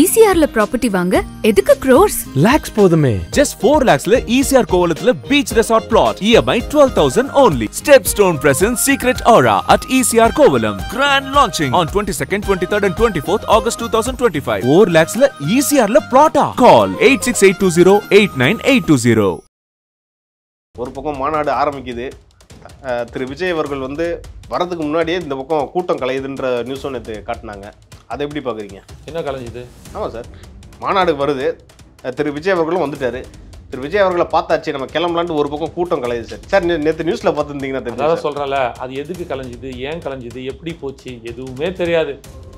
ECRல property வாங்க எதுக்கு crores? Lakhs போதுமே. Just 4 lakhsல ECR கோவலத்துல beach resort plot. EMI 12,000 only. Stepstone presents Secret Aura at ECR Kovalam. Grand launching on 22nd, 23rd and 24th August 2025. 4 lakhsல ECRல plot. Call 8682089820. ஒரு பக்கம் மாநாடு ஆரம்பிக்குது. திரு விஜய் அவர்கள் வந்து வரதுக்கு முன்னாடியே இந்த பக்கம் கூட்டம் கலையுதுன்ற நியூஸ் ஒன்று காட்டினாங்க. அதை எப்படி பார்க்குறீங்க? என்ன கலைஞ்சுது? ஆமாம் சார், மாநாடு வருது, திரு விஜய் அவர்களும் வந்துட்டார். திரு விஜய் அவர்களை பார்த்தாச்சு, நம்ம கிளம்பலான்ட்டு ஒரு பக்கம் கூட்டம் கலையுது சார். சார் நேற்று நியூஸில் பார்த்துருந்தீங்கன்னா தெரியும். அதான் சொல்கிறேன்ல, அது எதுக்கு கலைஞ்சுது, ஏன் கலைஞ்சுது, எப்படி போச்சு, எதுவுமே தெரியாது.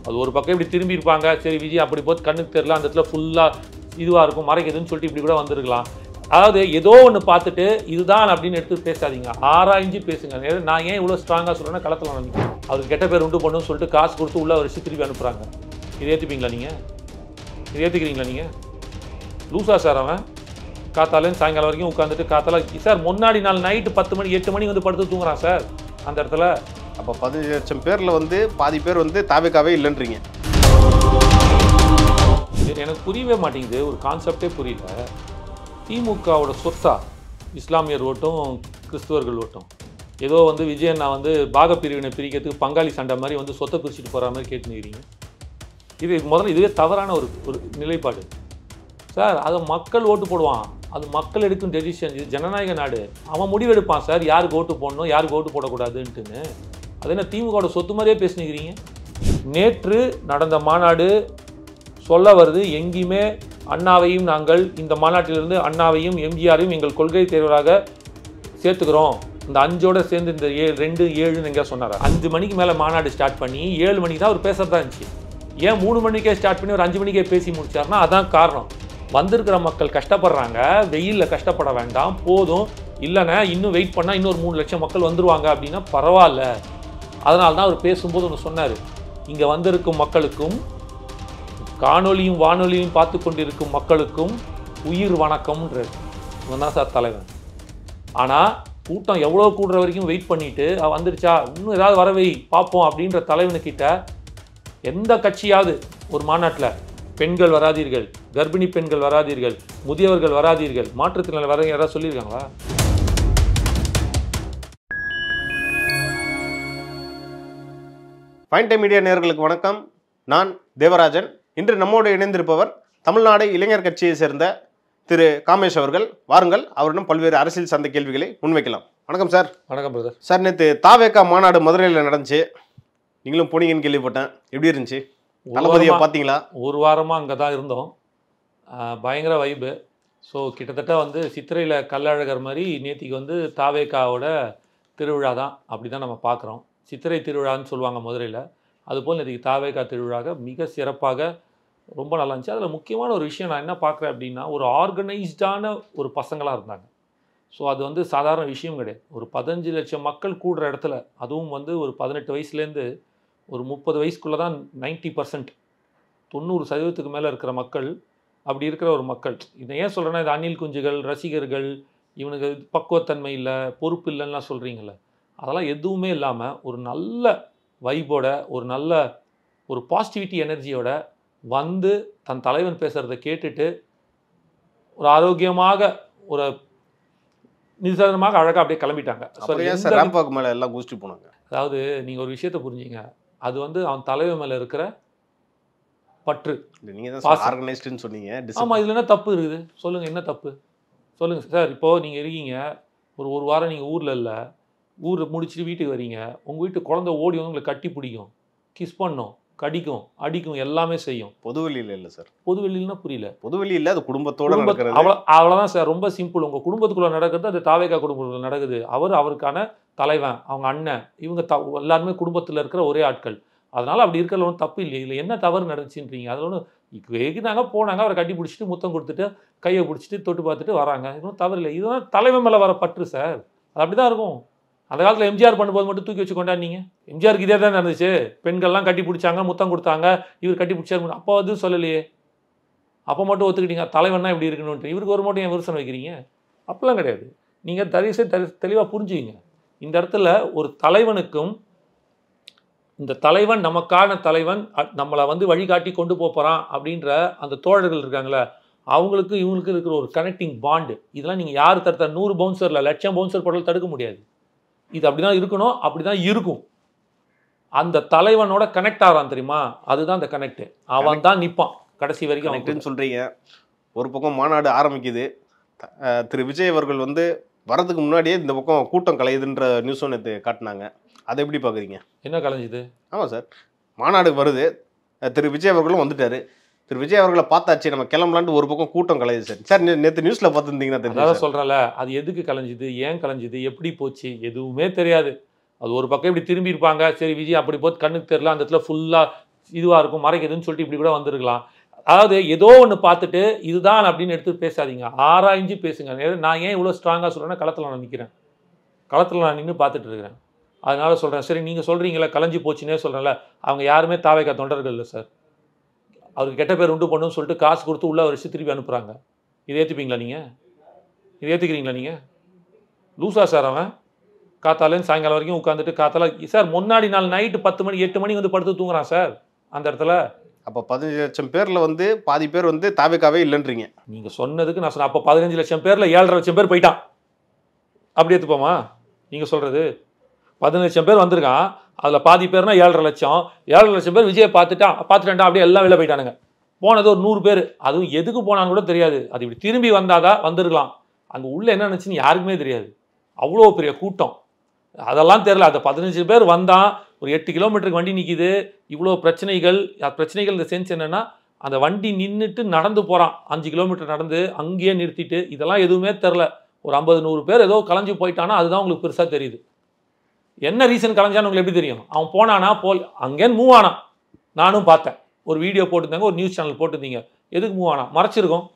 அது ஒரு பக்கம் இப்படி திரும்பி இருப்பாங்க, சரி விஜய் அப்படி போது கண்ணுக்கு தெரியல, அந்த இடத்துல ஃபுல்லாக இதுவாக இருக்கும், மறைக்குதுன்னு சொல்லிட்டு இப்படி கூட வந்திருக்கலாம். அதாவது ஏதோ ஒன்று பார்த்துட்டு இதுதான் அப்படின்னு எடுத்து பேசாதீங்க, ஆராய்ஞ்சு பேசுங்க. நான் ஏன் இவ்வளோ ஸ்ட்ராங்காக சொல்கிறேன்னா, களத்தில் நினைக்கிறேன் அவருக்கு கெட்ட பேர் உண்டு பண்ணுன்னு சொல்லிட்டு காசு கொடுத்து உள்ள ஒரு திருப்பி அனுப்புகிறாங்க. இது ஏற்றுப்பீங்களா நீங்கள்? இது ஏற்றுக்கிறீங்களா நீங்கள்? லூசா சார் அவன் காத்தாலேருந்து சாயங்காலம் வரைக்கும் உட்காந்துட்டு காத்தால சார் முன்னாடி நாள் நைட்டு 10 மணி 8 மணி வந்து படுத்து தூங்குறான் சார் அந்த இடத்துல. அப்போ 15 லட்சம் பேரில் வந்து பாதி பேர் வந்து தாவேக்காவே இல்லைன்றீங்க. எனக்கு புரியவே மாட்டேங்குது, ஒரு கான்செப்டே புரியல. திமுகவோட சொத்தா இஸ்லாமியர் ஓட்டும் கிறிஸ்துவர்கள் ஓட்டும் ஏதோ வந்து விஜயண்ணா வந்து பாகப்பிரிவினை பிரிக்கிறதுக்கு பங்காளி சண்டை மாதிரி வந்து சொத்தை பிரிச்சுட்டு போகிற மாதிரி கேட்டுக்கிறீங்க. இது முதல்ல இதுவே தவறான ஒரு நிலைப்பாடு சார். அதை மக்கள் ஓட்டு போடுவான், அது மக்கள் எடுக்கும் டெசிஷன். இது ஜனநாயக நாடு, அவன் முடிவெடுப்பான் சார் யாருக்கு ஓட்டு போடணும் யாருக்கு ஓட்டு போடக்கூடாதுன்ட்டுன்னு. அது என்ன திமுகவோட சொத்து மாதிரியே பேசினுக்கிறீங்க? நேற்று நடந்த மாநாடு சொல்ல வருது, எங்கேயுமே அண்ணாவையும் நாங்கள் இந்த மாநாட்டிலிருந்து அண்ணாவையும் எம்ஜிஆரையும் எங்கள் கொள்கை தேர்வராக சேர்த்துக்கிறோம். இந்த 5ஓட சேர்ந்து இந்த 2 7 எங்கேயா சொன்னார். 5 மணிக்கு மேலே மாநாடு ஸ்டார்ட் பண்ணி 7 மணிக்கு தான் அவர் பேசுறதா இருந்துச்சு. ஏன் 3 மணிக்கே ஸ்டார்ட் பண்ணி ஒரு 5 மணிக்கே பேசி முடிச்சார்னா அதான் காரணம். வந்திருக்கிற மக்கள் கஷ்டப்படுறாங்க, வெயிலில் கஷ்டப்பட வேண்டாம், போதும் இல்லைன்னா இன்னும் வெயிட் பண்ணால் இன்னொரு 3 லட்சம் மக்கள் வந்துருவாங்க அப்படின்னா பரவாயில்ல. அதனால தான் அவர் பேசும்போது ஒன்று சொன்னார், இங்கே வந்திருக்கும் மக்களுக்கும் காணொலியும் வானொலியும் பார்த்து கொண்டிருக்கும் மக்களுக்கும் உயிர் வணக்கம்ன்றது. இவன் தான் சார் தலைவன். ஆனால் கூட்டம் எவ்வளோ கூடுற வரைக்கும் வெயிட் பண்ணிவிட்டு வந்துருச்சா இன்னும் ஏதாவது வரவை பார்ப்போம் அப்படின்ற தலைவனுக்கிட்ட எந்த கட்சியாவது ஒரு மாநாட்டில் பெண்கள் வராதீர்கள், கர்ப்பிணி பெண்கள் வராதீர்கள், முதியவர்கள் வராதீர்கள், மாற்றுத்திறனாளி வர யாராவது சொல்லியிருக்காங்களா? பாயிண்ட் டைம் மீடியா நேயர்களுக்கு வணக்கம். நான் தேவராஜன். இன்று நம்மோடு இணைந்திருப்பவர் தமிழ்நாடு இளைஞர் கட்சியை சேர்ந்த திரு காமேஷ் அவர்கள். வாருங்கள், அவரிடம் பல்வேறு அரசியல் சார்ந்த கேள்விகளை முன்வைக்கலாம். வணக்கம் சார். வணக்கம் பிரதர். சார், நேற்று தாவேக்கா மாநாடு மதுரையில் நடந்துச்சு, நீங்களும் போனீங்கன்னு கேள்விப்பட்டேன். எப்படி இருந்துச்சு? தளபதியை பார்த்தீங்களா? ஒரு வாரமாக அங்கே தான் இருந்தோம். பயங்கர வைபு. ஸோ கிட்டத்தட்ட வந்து சித்திரையில் கள்ளழகர் மாதிரி நேத்திக்கு வந்து தாவேக்காவோட திருவிழா தான், அப்படி தான் நம்ம பார்க்குறோம். சித்திரை திருவிழான்னு சொல்லுவாங்க மதுரையில், அதுபோல் நேற்றுக்கு தாவேக்கா திருவிழாக மிக சிறப்பாக ரொம்ப நல்லா இருந்துச்சு. அதில் முக்கியமான ஒரு விஷயம் நான் என்ன பார்க்குறேன் அப்படின்னா, ஒரு ஆர்கனைஸ்டான ஒரு பசங்களாக இருந்தாங்க. ஸோ அது வந்து சாதாரண விஷயம் கிடையாது. ஒரு 15 லட்சம் மக்கள் கூடுற இடத்துல, அதுவும் வந்து ஒரு 18 வயசுலேருந்து ஒரு 30 வயசுக்குள்ளே தான் 90%, 90% மேலே இருக்கிற மக்கள், அப்படி இருக்கிற ஒரு மக்கள். இதை ஏன் சொல்கிறேன்னா, இது அணில் குஞ்சுகள், ரசிகர்கள், இவனுக்கு பக்குவத்தன்மை இல்லை, பொறுப்பு இல்லைன்னா சொல்கிறீங்கள, அதெல்லாம் எதுவுமே இல்லாமல் ஒரு நல்ல வைபோட, ஒரு நல்ல ஒரு பாசிட்டிவிட்டி எனர்ஜியோட வந்து தன் தலைவன் பேசுகிறத கேட்டுட்டு ஒரு ஆரோக்கியமாக ஒரு நிசர்தமாக அழகாக அப்படியே கிளம்பிட்டாங்க. மேலே எல்லாம் குஸ்டி போனாங்க. அதாவது நீங்கள் ஒரு விஷயத்தை புரிஞ்சிங்க, அது வந்து அவன் தலைவன் மேலே இருக்கிற பற்று. ஆர்கனைஸ்டுன்னு சொன்னீங்க. ஆமாம், இதில் என்ன தப்பு இருக்குது சொல்லுங்கள்? என்ன தப்பு சொல்லுங்கள் சார்? இப்போது நீங்கள் இருக்கீங்க, ஒரு வாரம் நீங்கள் ஊரில் இல்லை, ஊரை முடிச்சுட்டு வீட்டுக்கு வரீங்க, உங்கள் வீட்டு குழந்தை ஓடி வந்து உங்களை கட்டி பிடிக்கும், கிஸ் பண்ணும், கடிக்கும், அடிக்கும், எல்லாமே செய்யும். பொதுவெளியில் இல்லை சார். பொதுவெளின்னா புரியல. பொதுவெளி இல்லை, அது குடும்பத்தோட நடக்கிறது. அவ்வளோதான் சார், ரொம்ப சிம்பிள். உங்கள் குடும்பத்துக்குள்ளே நடக்கிறது அது தாவேக்கா குடும்பத்தில் நடக்குது. அவருக்கான தலைவன், அவங்க அண்ணன், இவங்க எல்லாருமே குடும்பத்தில் இருக்கிற ஒரே ஆட்கள். அதனால் அப்படி இருக்கிறது ஒன்றும் தப்பு இல்லை. இல்லை என்ன தவறு நடந்துச்சுன்றீங்க? அதில் ஒன்று எகுனாங்க போனாங்க, அவரை கட்டி பிடிச்சிட்டு முத்தம் கொடுத்துட்டு கையை பிடிச்சிட்டு தொட்டு பார்த்துட்டு வராங்க, இதுவும் தவறு இல்லை. இதுதான் தலைவன் மேலே வர பற்று சார். அது அப்படி தான் இருக்கும். அந்த காலத்தில் எம்ஜிஆர் பண்ணும்போது மட்டும் தூக்கி வச்சு கொண்டாடினீங்க. எம்ஜிஆருக்கு இதே தான் நடந்துச்சு. பெண்கள்லாம் கட்டி பிடிச்சாங்க, முத்தம் கொடுத்தாங்க, இவர் கட்டி பிடிச்சாரு. அப்போ அது சொல்லலையே, அப்போ மட்டும் ஒத்துக்கிட்டீங்க தலைவன்னா இப்படி இருக்கணும்ட்டு. இவருக்கு ஒரு மட்டும் ஏன் விமர்சனம் வைக்கிறீங்க? அப்பெல்லாம் கிடையாது. நீங்கள் தெளிவாக புரிஞ்சுக்கிங்க. இந்த இடத்துல ஒரு தலைவனுக்கும் இந்த தலைவன் நமக்கான தலைவன், நம்மளை வந்து வழிகாட்டி கொண்டு போகிறான் அப்படின்ற அந்த தோழர்கள் இருக்காங்களே, அவங்களுக்கு இவங்களுக்கு இருக்கிற ஒரு கனெக்டிங் பாண்டு. இதெல்லாம் நீங்கள் யார் தடுத்த 100 பவுன்சரில் 1,00,000 பவுன்சர் போட்டாலும் தடுக்க முடியாது. இது அப்படி தான் இருக்கணும், அப்படி தான் இருக்கும். அந்த தலைவனோட கனெக்ட் ஆகிறான் தெரியுமா, அதுதான் அந்த கனெக்ட். அவன் தான் நிற்பான் கடைசி வரைக்கும். கனெக்ட்னு சொல்கிறீங்க. ஒரு பக்கம் மாநாடு ஆரம்பிக்குது, திரு விஜய் அவர்கள் வந்து வரதுக்கு முன்னாடியே இந்த பக்கம் கூட்டம் கலையுதுன்ற நியூஸ் ஒன்று காட்டினாங்க. அதை எப்படி பார்க்குறீங்க? என்ன கலைஞ்சுது? ஆமாம் சார், மாநாடு வருது, திரு விஜய் அவர்களும் வந்துட்டாரு. திரு விஜய் அவர்களை பார்த்தாச்சு, நம்ம கிளம்பலான்ட்டு ஒரு பக்கம் கூட்டம் கலையுது சார். சார் நேற்று நியூஸில் பார்த்துருந்தீங்கன்னா தெரியும். அதான் சொல்கிறேன்ல, அது எதுக்கு கலைஞ்சுது, ஏன் கலைஞ்சுது, எப்படி போச்சு, எதுவுமே தெரியாது. அது ஒரு பக்கம் இப்படி திரும்பி இருப்பாங்க, சரி விஜய் அப்படி போது கண்ணுக்கு தெரியல, அந்த இடத்துல ஃபுல்லாக இதுவாக இருக்கும் மறைக்குதுன்னு சொல்லிட்டு இப்படி கூட வந்திருக்கலாம். அதாவது ஏதோ ஒன்று பார்த்துட்டு இதுதான் அப்படின்னு எடுத்து பேசாதீங்க, ஆராய்ஞ்சு பேசுங்க. நான் ஏன் இவ்வளோ ஸ்ட்ராங்காக சொல்கிறேன்னா, களத்தில் நான் நிற்கிறேன், களத்தில் நான் நின்று பார்த்துட்டு இருக்கிறேன். அதனால சொல்கிறேன். சரி, நீங்கள் சொல்கிறீங்களா கலைஞ்சி போச்சுன்னே சொல்கிறேன்ல, அவங்க யாருமே தாவேகா தொண்டர்கள் இல்லை சார். அவருக்கு கெட்ட பேர் உண்டு பண்ணுன்னு சொல்லிட்டு காசு கொடுத்து உள்ள வச்சு திருப்பி அனுப்புகிறாங்க. இதை ஏற்றுப்பீங்களா நீங்கள்? இதை ஏற்றுக்கிறீங்களா நீங்கள்? லூசா சார் அவன்? காத்தாலேருந்து சாயங்காலம் வரைக்கும் உட்காந்துட்டு காத்தால சார் முன்னாடி நாள் நைட்டு 10 மணி 8 மணி வந்து படுத்து தூங்குறான் சார் அந்த இடத்துல. அப்போ 15 லட்சம் பேரில் வந்து பாதி பேர் வந்து தாவேகாவே இல்லைன்றீங்க. நீங்கள் சொன்னதுக்கு நான் சொன்னேன். அப்போ 15 லட்சம் பேரில் 7.5 லட்சம் பேர் போயிட்டான். அப்படி எடுத்துப்போமா? நீங்கள் சொல்கிறது 15 லட்சம் பேர் வந்திருக்கான், அதில் பாதி பேர்னா 7.5 லட்சம். 7.5 லட்சம் பேர் விஜயை பார்த்துட்டான்டா அப்படியே எல்லாம் வெளில போயிட்டானுங்க. போனது ஒரு 100 பேர், அதுவும் எதுக்கு போனான்னு கூட தெரியாது. அது இப்படி திரும்பி வந்தாதான் வந்திருக்கலாம். அங்கே உள்ள என்ன நினச்சின்னு யாருக்குமே தெரியாது. அவ்வளோ பெரிய கூட்டம், அதெல்லாம் தெரியல. அந்த 15 பேர் வந்தான், ஒரு 8 கிலோமீட்டருக்கு வண்டி நிற்கிது, இவ்வளோ பிரச்சனைகள். இந்த சென்ஸ் என்னென்னா, அந்த வண்டி நின்றுட்டு நடந்து போகிறான், 5 கிலோமீட்டர் நடந்து அங்கேயே நிறுத்திட்டு. இதெல்லாம் எதுவுமே தெரில. ஒரு 50-100 பேர் ஏதோ கலைஞ்சு போயிட்டானா அதுதான் உங்களுக்கு பெருசாக தெரியுது. என்ன ரீசன் கலைஞ்சான்னு உங்களுக்கு எப்படி தெரியும்? அவன் போனானா அங்கேன்னு மூவ் ஆனான். நானும் பார்த்தேன், ஒரு வீடியோ போட்டுருந்தாங்க, ஒரு நியூஸ் சேனல் போட்டுருந்தீங்க. எதுக்கு மூவ் ஆனான்? மறைச்சிருக்கோம்.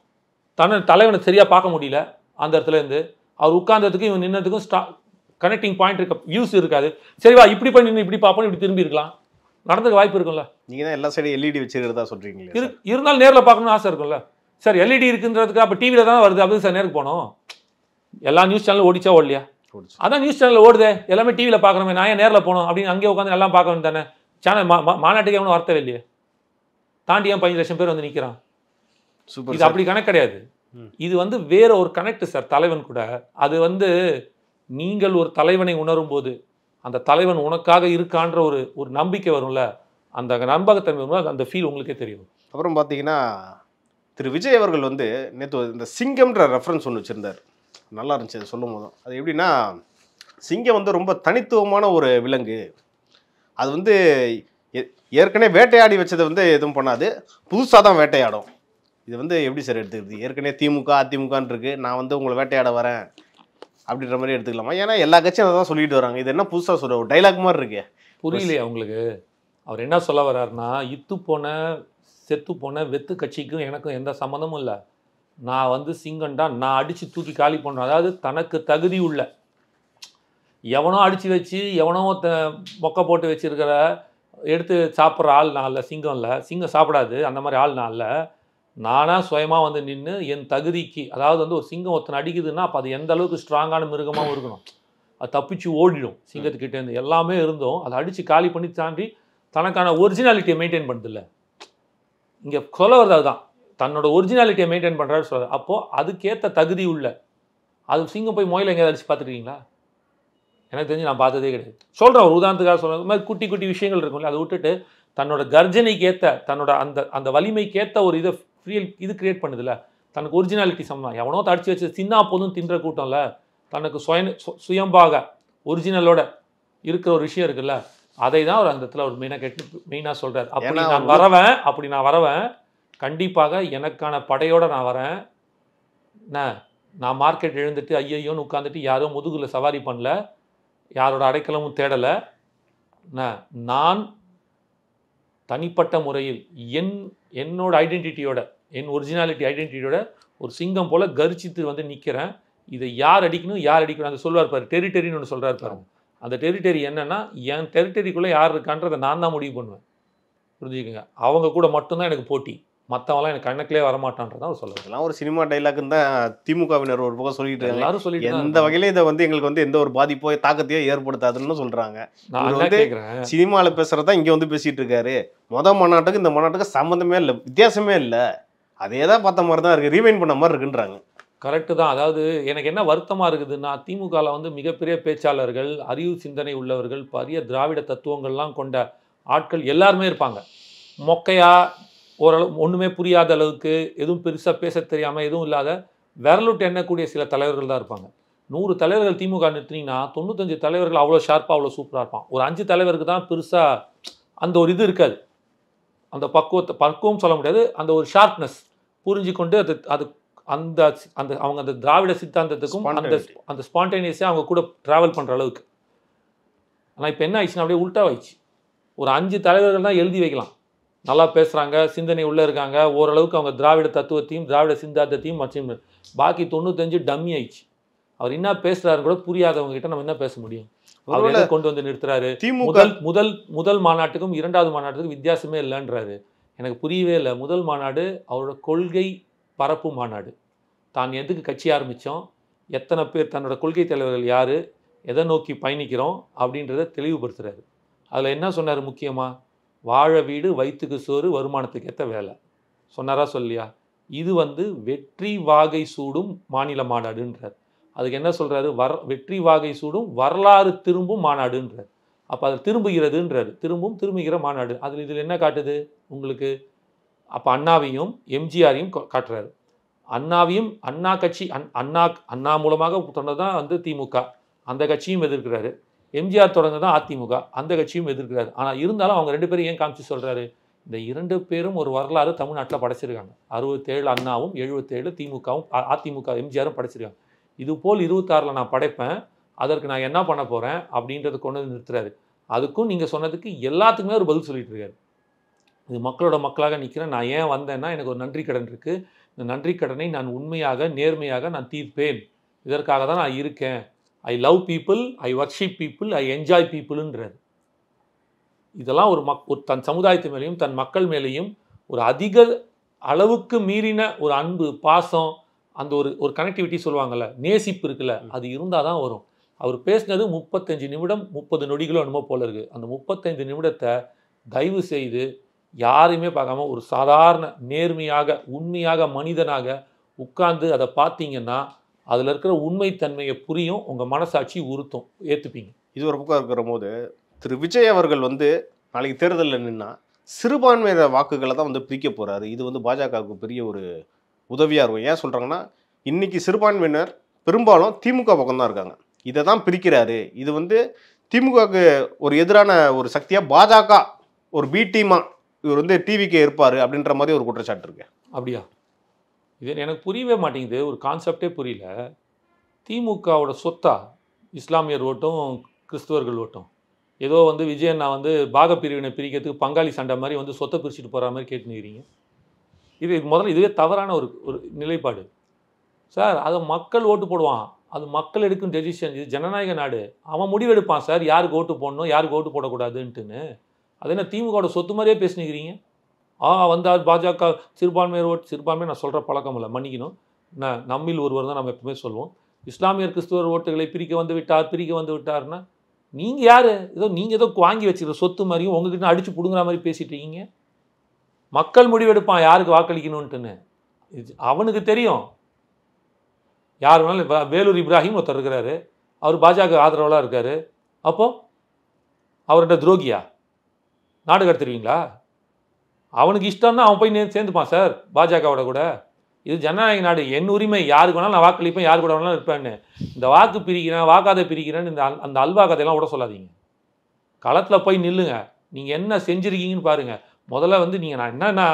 தலைவனை சரியாக பார்க்க முடியல. அந்த இடத்துலேருந்து அவர் உட்கார்ந்ததுக்கும் இவன் நின்னதுக்கும் கனெக்டிங் பாயிண்ட் இருக்க வியூஸ் இருக்காது. சரிவா இப்படி பண்ணி நின்று இப்படி பார்ப்போம், இப்படி திரும்பி இருக்கலாம், நடந்துக்க வாய்ப்பு இருக்கும்ல. நீங்கள் தான் எல்லா சைடும் எல்இடி வச்சுக்கிறதா சொல்கிறீங்களே. இருந்தாலும் நேரில் பார்க்கணும்னு ஆசை இருக்கும்ல சார். எல்இடி இருக்குன்றதுக்கு அப்போ டிவியில் தான் வருது, அப்படி சார் நேருக்கு போனோம். எல்லா நியூஸ் சேனலும் ஓடிச்சா ஓடலையா? அதான் நியூஸ் சேனலில் ஓடுதே, எல்லாமே டிவியில் பார்க்குறோமே, நான் ஏன் நேரில் போகணும் அப்படின்னு அங்கேயே உட்காந்து எல்லாம் பார்க்க வேண்டிய தானே. சேனல் மாநாட்டுக்கு எவனும் வரத்தவே இல்லையே, தாண்டி ஏன் 15 லட்சம் பேர் வந்து நிற்கிறான்? சூப்பர். இது அப்படி கனெக்ட் கிடையாது. இது வந்து வேற ஒரு கனெக்ட் சார் தலைவன் கூட. அது வந்து நீங்கள் ஒரு தலைவனை உணரும் போது அந்த தலைவன் உனக்காக இருக்கான்ற ஒரு நம்பிக்கை வரும்ல, அந்த நம்பகத்தன்மை வரும், அந்த ஃபீல் உங்களுக்கே தெரியும். அப்புறம் பார்த்தீங்கன்னா திரு விஜய் அவர்கள் வந்து நேற்று இந்த சிங்கம்ன்ற ரெஃபரன்ஸ் ஒன்று வச்சுருந்தார், நல்லா இருந்துச்சு அது சொல்லும் போதும். அது எப்படின்னா, சிங்கம் வந்து ரொம்ப தனித்துவமான ஒரு விலங்கு, அது வந்து ஏற்கனவே வேட்டையாடி வச்சதை வந்து எதுவும் பண்ணாது, புதுசாக தான் வேட்டையாடும். இது வந்து எப்படி சார் எடுத்துக்கிறது? ஏற்கனவே திமுக அதிமுகன்னு இருக்கு, நான் வந்து உங்களை வேட்டையாட வரேன் அப்படின்ற மாதிரி எடுத்துக்கலாமா? ஏன்னா எல்லா கட்சியும் அதை தான் சொல்லிட்டு வராங்க. இது என்ன புதுசாக சொல்ற ஒரு டைலாக் மாதிரி இருக்கு? புரியலையா உங்களுக்கு? அவர் என்ன சொல்ல வர்றாருன்னா, செத்து போன வெத்து கட்சிக்கும் எனக்கும் எந்த சம்மந்தமும் இல்லை, நான் வந்து சிங்கண்டா, நான் அடித்து தூக்கி காலி பண்ணுறேன். அதாவது தனக்கு தகுதி உள்ள எவனோ அடித்து வச்சு எவனோ மொக்கை போட்டு வச்சிருக்கிற எடுத்து சாப்பிட்ற ஆள் நான் இல்லை, சிங்கம் இல்லை, சிங்கம் சாப்பிடாது, அந்த மாதிரி ஆள் நான் இல்லை. நானாக சுயமாக வந்து நின்று என் தகுதிக்கு, அதாவது வந்து ஒரு சிங்கம் ஒருத்தனை அடிக்குதுன்னா அப்போ அது எந்த அளவுக்கு ஸ்ட்ராங்கான மிருகமாகவும் இருக்கணும், அது தப்பிச்சு ஓடிடும் சிங்கத்துக்கிட்டேருந்து, எல்லாமே இருந்தும் அதை அடித்து காலி பண்ணி தாண்டி தனக்கான ஒரிஜினாலிட்டியை மெயின்டைன் பண்ணுதில்ல. இங்கே சொல்ல வருது அதுதான், தன்னோட ஒரிஜினாலிட்டியை மெயின்டைன் பண்ணுறாரு சொல்கிறார். அப்போது அதுக்கேற்ற தகுதி உள்ள அது சிங்கம் போய் மொயில எங்கேயாவது அடிச்சு பார்த்துருக்கீங்களா? எனக்கு தெரிஞ்சு நான் பார்த்ததே கிடையாது. சொல்கிறேன், ஒரு உதாரணத்துக்காக சொல்கிறேன். இது மாதிரி குட்டி குட்டி விஷயங்கள் இருக்கும்ல, அதை விட்டுட்டு தன்னோட கர்ஜனைக்கேற்ற தன்னோட அந்த வலிமைக்கேற்ற ஒரு இதை இது கிரியேட் பண்ணுதில்ல, தனக்கு ஒரிஜினாலிட்டி சம்பந்தம். எவனோ தடிச்சு வச்சு சின்ன போதும் தின்ற கூட்டம்ல, தனக்கு சுயம்பாக ஒரிஜினலோட இருக்கிற ஒரு விஷயம் இருக்குல்ல, அதை தான் அவர் அந்த இடத்துல ஒரு மெயினாக சொல்கிறார். அப்படி நான் வரவேன் கண்டிப்பாக எனக்கான படையோடு நான் வரேன். நான் மார்க்கெட் எழுந்துட்டு ஐயோன்னு உட்காந்துட்டு யாரோ முதுகில் சவாரி பண்ணல, யாரோட அடைக்கலமும் தேடலை. நான் தனிப்பட்ட முறையில் என்னோட ஐடென்டிட்டியோட, என் ஒரிஜினாலிட்டி ஐடென்டிட்டியோட ஒரு சிங்கம் போல் கரிச்சித்து வந்து நிற்கிறேன். இதை யார் அடிக்கணும் அந்த சொல்லுவார் பாரு, டெரிட்டரின்னு ஒன்று சொல்கிறார் பாருங்க. அந்த டெரிட்டரி என்னென்னா, என் டெரிட்டரிக்குள்ளே யார் இருக்கான்றதை நான் தான் முடிவு பண்ணுவேன். புரிஞ்சுக்கோங்க, அவங்க கூட மட்டும்தான் எனக்கு போட்டி. மற்றவங்களாம் எனக்கு கணக்கிலே வரமாட்டான்றதான் அவர் சொல்லுவார். இதெல்லாம் ஒரு சினிமா டைலாக்னு தான் திமுகவினர் ஒரு பக்கம் சொல்லிட்டு இருக்காங்க. எல்லாரும் சொல்லிட்டு எந்த வகையில இதை வந்து எங்களுக்கு வந்து எந்த ஒரு பாதிப்போ தாக்கத்தையோ ஏற்படுத்தாதுன்னு சொல்றாங்க. நான் என்ன கேட்குறேன், சினிமாவில் பேசுறதா இங்க வந்து பேசிட்டு இருக்காரு. மாநாட்டுக்கு இந்த மாநாட்டுக்கு சம்மந்தமே இல்லை, வித்தியாசமே இல்லை, அதே தான் பார்த்த மாதிரி தான் இருக்கு, ரீவைண்ட் பண்ண மாதிரி இருக்குன்றாங்க. கரெக்டு தான். அதாவது எனக்கு என்ன வருத்தமாக இருக்குதுன்னா, திமுகவில் வந்து மிகப்பெரிய பேச்சாளர்கள், அறிவு சிந்தனை உள்ளவர்கள், பெரிய திராவிட தத்துவங்கள்லாம் கொண்ட ஆட்கள் எல்லாருமே இருப்பாங்க. மொக்கையா ஓரளவு ஒன்றுமே புரியாத அளவுக்கு, எதுவும் பெருசாக பேச தெரியாமல் எதுவும் இல்லாத விரலுட்டு எண்ணக்கூடிய சில தலைவர்கள் தான் இருப்பாங்க. 100 தலைவர்கள் திமுக நிறுத்தினீங்கன்னா 95 தலைவர்கள் அவ்வளோ ஷார்ப்பாக அவ்வளோ சூப்பராக இருப்பான். ஒரு 5 தலைவருக்கு தான் பெருசாக அந்த ஒரு இது இருக்காது, அந்த பக்குவம் சொல்ல முடியாது, அந்த ஒரு ஷார்ப்னஸ் புரிஞ்சுக்கொண்டு அது அந்த அந்த அவங்க அந்த திராவிட சித்தாந்தத்துக்கும் அந்த ஸ்பான்டேனியஸாக அவங்க கூட ட்ராவல் பண்ணுற அளவுக்கு. ஆனால் இப்போ என்ன ஆயிடுச்சுன்னா அப்படியே உல்ட்டாவாயிடுச்சு. ஒரு 5 தலைவர்கள் தான் எழுதி வைக்கலாம், நல்லா பேசுகிறாங்க, சிந்தனை உள்ளே இருக்காங்க, ஓரளவுக்கு அவங்க திராவிட தத்துவத்தையும் திராவிட சித்தாந்தத்தையும் மற்றும் பாக்கி 95 டம்மி ஆயிடுச்சு. அவர் என்ன பேசுகிறாரு கூட புரியாதவங்க கிட்ட நம்ம என்ன பேச முடியும்? அவர் எதை கொண்டு வந்து நிறுத்துறாரு? முதல் மாநாட்டுக்கும் 2வது மாநாட்டுக்கும் வித்தியாசமே இல்லைன்றாரு. எனக்கு புரியவே இல்லை. முதல் மாநாடு அவரோட கொள்கை பரப்பு மாநாடு. தான் எதுக்கு கட்சி ஆரம்பித்தோம், எத்தனை பேர், தன்னோட கொள்கை தலைவர்கள் யார், எதை நோக்கி பயணிக்கிறோம் அப்படின்றத தெளிவுபடுத்துகிறாரு. அதில் என்ன சொன்னார் முக்கியமாக? வாழ வீடு, வயிற்றுக்கு சோறு, வருமானத்துக்கு ஏற்ற வேலை சொன்னாரா சொல்லியா? இது வந்து வெற்றி வாகை சூடும் மாநில மாநாடுன்றார். அதுக்கு என்ன சொல்கிறாரு? வெற்றி வாகை சூடும் வரலாறு திரும்பும் மாநாடுன்றார். அப்போ அது திரும்புகிறதுன்றாரு, திரும்புகிற மாநாடு. இதில் என்ன காட்டுது உங்களுக்கு? அப்போ அண்ணாவையும் எம்ஜிஆரையும் காட்டுறாரு. அண்ணாவையும் அண்ணா கட்சி அண்ணா மூலமாக சொன்னது தான் வந்து திமுக, அந்த கட்சியும் எதிர்க்கிறாரு. எம்ஜிஆர் தொடர்ந்து தான் அதிமுக, அந்த கட்சியும் எதிர்க்கிறாரு. ஆனால் இருந்தாலும் அவங்க 2 பேரும் ஏன் காமிச்சு சொல்கிறாரு? இந்த 2 பேரும் ஒரு வரலாறு தமிழ்நாட்டில் படைச்சிருக்காங்க. 67 அண்ணாவும் 77 திமுகவும் அதிமுக எம்ஜிஆரும் படைச்சிருக்காங்க. இது போல் 26ல் நான் படைப்பேன், அதற்கு நான் என்ன பண்ண போகிறேன் அப்படின்றத கொண்டு வந்து நிறுத்துறாரு. அதுக்கும் நீங்கள் சொன்னதுக்கு எல்லாத்துக்குமே ஒரு பதில் சொல்லிட்டு இருக்காரு. இது மக்களோட மக்களாக நிற்கிறேன், நான் ஏன் வந்தேன்னா எனக்கு ஒரு நன்றி கடன் இருக்குது, இந்த நன்றி கடனை நான் உண்மையாக நேர்மையாக நான் தீர்ப்பேன், இதற்காக தான் நான் இருக்கேன். I love people, I worship people, I enjoy பீப்புள்ன்றார். இதெல்லாம் ஒரு தன் சமுதாயத்து மேலேயும் தன் மக்கள் மேலேயும் ஒரு அதிக அளவுக்கு மீறின ஒரு அன்பு, பாசம், அந்த ஒரு கனெக்டிவிட்டி சொல்லுவாங்கள்ல, நேசிப்பு இருக்குல்ல, அது இருந்தால் தான் வரும். அவர் பேசினது 35 நிமிடம் 30 நொடிகளோ என்னமோ போல இருக்குது. அந்த 35 நிமிடத்தை தயவு செய்து யாரையுமே பார்க்காம ஒரு சாதாரண நேர்மையாக உண்மையாக மனிதனாக உட்கார்ந்து அதை பார்த்தீங்கன்னா அதில் இருக்கிற உண்மைத்தன்மையை புரியும், உங்கள் மனசாட்சி உறுத்தும், ஏற்றுப்பீங்க. இது ஒரு பக்கம் இருக்கிற போது திரு விஜய் அவர்கள் வந்து நாளைக்கு தேர்தலில் நின்னா சிறுபான்மையினர் வாக்குகளை தான் வந்து பிரிக்க போகிறாரு. இது வந்து பாஜகவுக்கு பெரிய ஒரு உதவியாக இருக்கும். ஏன் சொல்கிறாங்கன்னா, இன்றைக்கி சிறுபான்மையினர் பெரும்பாலும் திமுக பக்கம் தான் இருக்காங்க. இதை தான் பிரிக்கிறாரு. இது வந்து திமுகவுக்கு ஒரு எதிரான ஒரு சக்தியாக பாஜக ஒரு பி டீமாக இவர் வந்து டிவிக்கு இருப்பார் அப்படின்ற மாதிரி ஒரு குற்றச்சாட்டு இருக்கு. அப்படியா? இது எனக்கு புரியவே மாட்டேங்குது, ஒரு கான்செப்டே புரியல. திமுகவோட சொத்தா இஸ்லாமியர் ஓட்டும் கிறிஸ்துவர்கள் ஓட்டும்? ஏதோ வந்து விஜயண்ணா வந்து பாகப்பிரிவினை பிரிக்கிறதுக்கு பங்காளி சண்டை மாதிரி வந்து சொத்தை பிரிச்சுட்டு போகிற மாதிரி கேட்டுக்கிறீங்க. முதல்ல இதுவே தவறான ஒரு நிலைப்பாடு சார். அதை மக்கள் ஓட்டு போடுவான், அது மக்கள் எடுக்கும் டெசிஷன். இது ஜனநாயக நாடு, அவன் முடிவெடுப்பான் சார் யாருக்கு ஓட்டு போடணும் யாருக்கு ஓட்டு போடக்கூடாதுன்ட்டுன்னு. அது என்ன திமுகவோட சொத்து மாதிரியே பேசினுக்கிறீங்க? வந்தால் பாஜக சிறுபான்மையை நான் சொல்கிற பழக்கம் இல்லை, மன்னிக்கணும். நம்மில் ஒருவர் தான் நம்ம எப்பவுமே சொல்லுவோம். இஸ்லாமியர் கிறிஸ்துவர் ஓட்டுகளை பிரிக்க வந்து விட்டார்னா நீங்கள் யார்? நீங்கள் ஏதோ வாங்கி வச்சுக்கிற சொத்து மாதிரியும் உங்ககிட்ட அடித்து பிடுங்குற மாதிரி பேசிட்டு இருக்கீங்க. மக்கள் முடிவெடுப்பான் யாருக்கு வாக்களிக்கணும்ட்டுன்னு. அவனுக்கு தெரியும். யார் வேணாலும் வேலூர் இப்ராஹிம் ஒருத்தர் இருக்கிறாரு, அவர் பாஜக ஆதரவாளாக இருக்கார். அப்போது அவர்கிட்ட துரோகியா நாடு கடத்துருவீங்களா? அவனுக்கு இஷ்டம்னா அவன் போய் சேர்ந்துப்பான் சார் பாஜகவோட கூட. இது ஜனநாயக நாடு, என் உரிமை, யாருக்கு வேணாலும் நான் வாக்களிப்பேன், யாரு கூட வேணாலும் இருப்பேன்னு. இந்த வாக்கு பிரிக்கிறேன் வாக்காத பிரிக்கிறேன்னு அந்த அல்வா கதையெல்லாம் விட சொல்லாதீங்க. களத்தில் போய் நில்லுங்க, நீங்கள் என்ன செஞ்சுருக்கீங்கன்னு பாருங்கள். முதல்ல வந்து நீங்கள் நான் என்னன்னா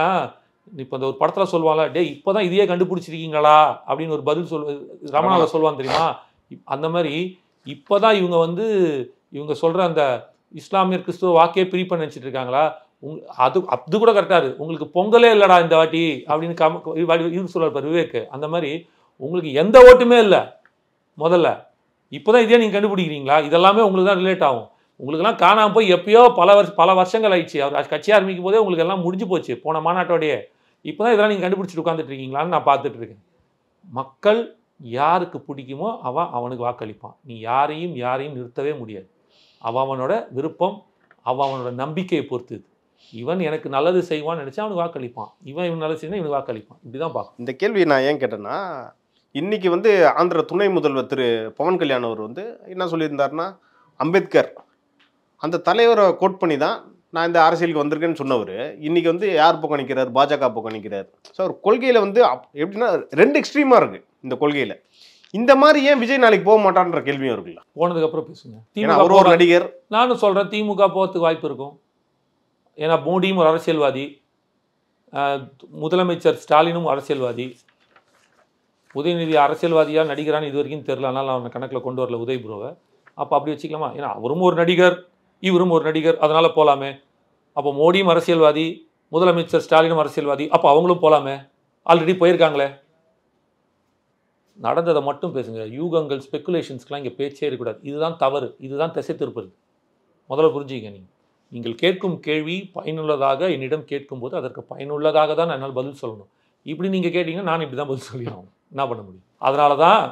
இப்போ இந்த ஒரு படத்தில் சொல்லுவாங்க, டே இப்போ தான் இதையே கண்டுபிடிச்சிருக்கீங்களா அப்படின்னு ஒரு பதில் ரமணாவில் சொல்லுவான் தெரியுமா? அந்த மாதிரி இப்போ தான் இவங்க சொல்கிற அந்த இஸ்லாமியர் கிறிஸ்துவ வாக்கே பிரிப்பை நினச்சிட்டு இருக்காங்களா? அது கூட கரெக்டாக உங்களுக்கு பொங்கலே இல்லைடா இந்த வாட்டி அப்படின்னு இது சொல்லுவார் விவேக். அந்த மாதிரி உங்களுக்கு எந்த ஓட்டுமே இல்லை முதல்ல, இப்போ தான் இதே நீங்கள் கண்டுபிடிக்கிறீங்களா? இதெல்லாமே உங்களுக்கு தான் ரிலேட் ஆகும். உங்களுக்கெல்லாம் காணாமல் போய் எப்பயோ பல வருஷங்கள் ஆயிடுச்சு. அவர் கட்சி ஆரம்பிக்கும் போதே உங்களுக்கு எல்லாம் முடிஞ்சு போச்சு போன மாநாட்டோடையே. இப்போ தான் இதெல்லாம் நீங்கள் கண்டுபிடிச்சிட்டு உட்காந்துட்டு இருக்கீங்களான்னு நான் பார்த்துட்டு இருக்கேன். மக்கள் யாருக்கு பிடிக்குமோ அவனுக்கு வாக்களிப்பான். நீ யாரையும் நிறுத்தவே முடியாது. அவனோட விருப்பம், அவனோட நம்பிக்கையை பொறுத்துது. இவன் எனக்கு நல்லது செய்வான்னு நினச்சா அவனுக்கு வாக்களிப்பான், இவன் நல்லது செய்யணும் இவனுக்கு வாக்களிப்பான். இப்படி தான் பார்க்கணும். இந்த கேள்வியை நான் ஏன் கேட்டேன்னா, இன்னைக்கு வந்து ஆந்திர துணை முதல்வர் திரு பவன் கல்யாண் அவர் வந்து என்ன சொல்லியிருந்தாருன்னா, அம்பேத்கர் அந்த தலைவரை கோட் பண்ணி தான் நான் இந்த அரசியலுக்கு வந்திருக்கேன்னு சொன்னவர் இன்னைக்கு வந்து யார் பக்கம் நிற்கிறார், பாஜக பக்கம் நிற்கிறார். ஸோ அவர் கொள்கையில் வந்து எப்படின்னா 2 எக்ஸ்ட்ரீமாக இருக்குது இந்த கொள்கையில். இந்த மாதிரி ஏன் விஜய் நாளைக்கு போக மாட்டான்ற கேள்வியும் இருக்குல்ல. போனதுக்கப்புறம் பேசுங்க. அவர் ஒரு நடிகர். நானும் சொல்கிறேன் திமுக போகிறதுக்கு வாய்ப்பு இருக்கும். ஏன்னா மோடியும் ஒரு அரசியல்வாதி, முதலமைச்சர் ஸ்டாலினும் அரசியல்வாதி, உதயநிதி அரசியல்வாதியாக நடிகரான்னு இது வரைக்கும் தெரில. ஆனால் அவனை கணக்கில் கொண்டு வரல உதய் ப்ரோவை. அப்போ அப்படி வச்சுக்கலாமா? ஏன்னா அவரும் ஒரு நடிகர், இவரும் ஒரு நடிகர், அதனால் போகலாமே. அப்போ மோடியும் அரசியல்வாதி, முதலமைச்சர் ஸ்டாலினும் அரசியல்வாதி, அப்போ அவங்களும் போகலாமே. ஆல்ரெடி போயிருக்காங்களே. நடந்ததை மட்டும் பேசுங்க. யூகங்கள், ஸ்பெக்குலேஷன்ஸ்க்கெலாம் இங்கே பேச்சே இருக்கக்கூடாது. இதுதான் தவறு, இதுதான் திசை திருப்பது. முதல்ல புரிஞ்சுக்க. நீங்கள் கேட்கும் கேள்வி பயனுள்ளதாக என்னிடம் கேட்கும்போது அதற்கு பயனுள்ளதாக தான் என்னால் பதில் சொல்லணும். இப்படி நீங்கள் கேட்டிங்கன்னா நான் இப்படி தான் பதில் சொல்லிடுவோம். என்ன பண்ண முடியும்? அதனால தான்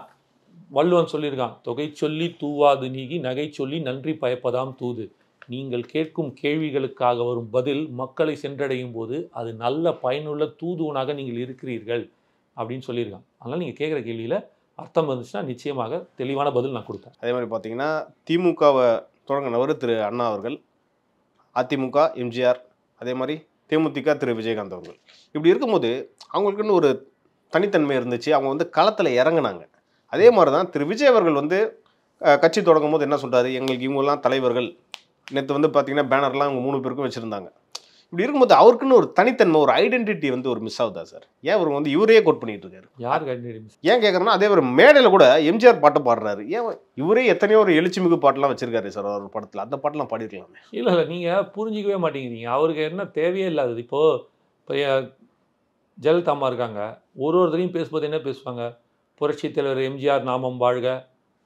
வள்ளுவன் சொல்லியிருக்கான், தொகை சொல்லி தூவாது நீகி நகை சொல்லி நன்றி பயப்பதாம் தூது. நீங்கள் கேட்கும் கேள்விகளுக்காக வரும் பதில் மக்களை சென்றடையும் போது அது நல்ல பயனுள்ள தூதுவனாக நீங்கள் இருக்கிறீர்கள் அப்படின்னு சொல்லியிருக்கான். அதனால் நீங்கள் கேட்குற கேள்வியில் அர்த்தம் வந்துச்சுன்னா நிச்சயமாக தெளிவான பதில் நான் கொடுத்தேன். அதே மாதிரி பார்த்தீங்கன்னா திமுகவை தொடங்கினவர் திரு அண்ணா அவர்கள், அதிமுக எம்ஜிஆர், அதே மாதிரி தேமுதிக திரு விஜயகாந்த் அவர்கள். இப்படி இருக்கும்போது அவங்களுக்குன்னு ஒரு தனித்தன்மை இருந்துச்சு. அவங்க வந்து களத்தில் இறங்கினாங்க. அதே மாதிரி தான் திரு விஜய் அவர்கள் வந்து கட்சி தொடங்கும் போது என்ன சொல்கிறாரு, எங்களுக்கு இவங்கெல்லாம் தலைவர்கள். நேற்று வந்து பார்த்தீங்கன்னா பேனர்லாம் அவங்க 3 பேருக்கும் வச்சுருந்தாங்க. இப்படி இருக்கும்போது அவருக்குன்னு ஒரு தனித்தன்மை, ஒரு ஐடென்டிட்டி வந்து ஒரு மிஸ் ஆகுதா சார்? ஏன் அவர் வந்து இவரே கோட் பண்ணிட்டு இருக்காரு? யாருக்கு ஐடென்டிட்டி மிஸ்? ஏன் கேட்குறேன்னா, அதே ஒரு மேடையில் கூட எம்ஜிஆர் பாட்டை பாடுறாரு. ஏன் இவரே எத்தனையோ ஒரு எழுச்சிமிகு பாட்டெலாம் வச்சிருக்காரு சார் அவர் படத்தில். அந்த பாட்டெலாம் பாடிருக்கலாமே. இல்லை நீங்கள் புரிஞ்சிக்கவே மாட்டேங்கிறீங்க. அவருக்கு என்ன தேவையே இல்லாதது. இப்போ ஜெயலலிதா அம்மா இருக்காங்க, ஒருத்தரையும் பேசும்போது என்ன பேசுவாங்க? புரட்சித் தலைவர் எம்ஜிஆர் நாமம் வாழ்க,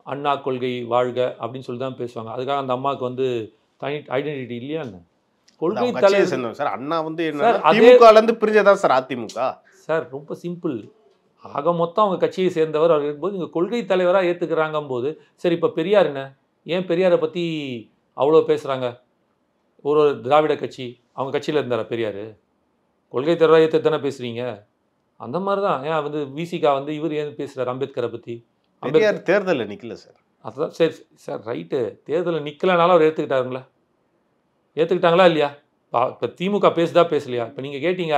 அண்ணா கொள்கை வாழ்க அப்படின்னு சொல்லி தான் பேசுவாங்க. அதுக்காக அந்த அம்மாவுக்கு வந்து தனி ஐடென்டிட்டி இல்லையா? என்ன கொள்கை தலைவர் சார் அண்ணா வந்து திமுகலேருந்து பிரிஞ்சதான் சார் அதிமுக சார். ரொம்ப சிம்பிள். ஆக மொத்தம் அவங்க கட்சியை சேர்ந்தவர் அவர் இருக்கும்போது இங்கே கொள்கை தலைவராக ஏற்றுக்கிறாங்கும் போது சரி. இப்போ பெரியார் என்ன, ஏன் பெரியாரை பற்றி அவ்வளோ பேசுகிறாங்க? ஒரு திராவிட கட்சி அவங்க கட்சியில் இருந்தாரா பெரியார்? கொள்கை தலைவராக ஏற்று தானே பேசுகிறீங்க. அந்த மாதிரி தான் ஏன் வந்து விசிகா வந்து இவர் ஏன் பேசுகிறார் அம்பேத்கரை பற்றி? அம்பேத்கர் தேர்தலில் நிற்கல சார். அதுதான் சரி சார், ரைட்டு. தேர்தலில் நிற்கலனாலும் அவர் ஏற்றுக்கிட்டாருங்களா? ஏற்றுக்கிட்டாங்களா இல்லையா? இப்போ திமுக பேசுதா பேசலையா? இப்போ நீங்கள் கேட்டீங்க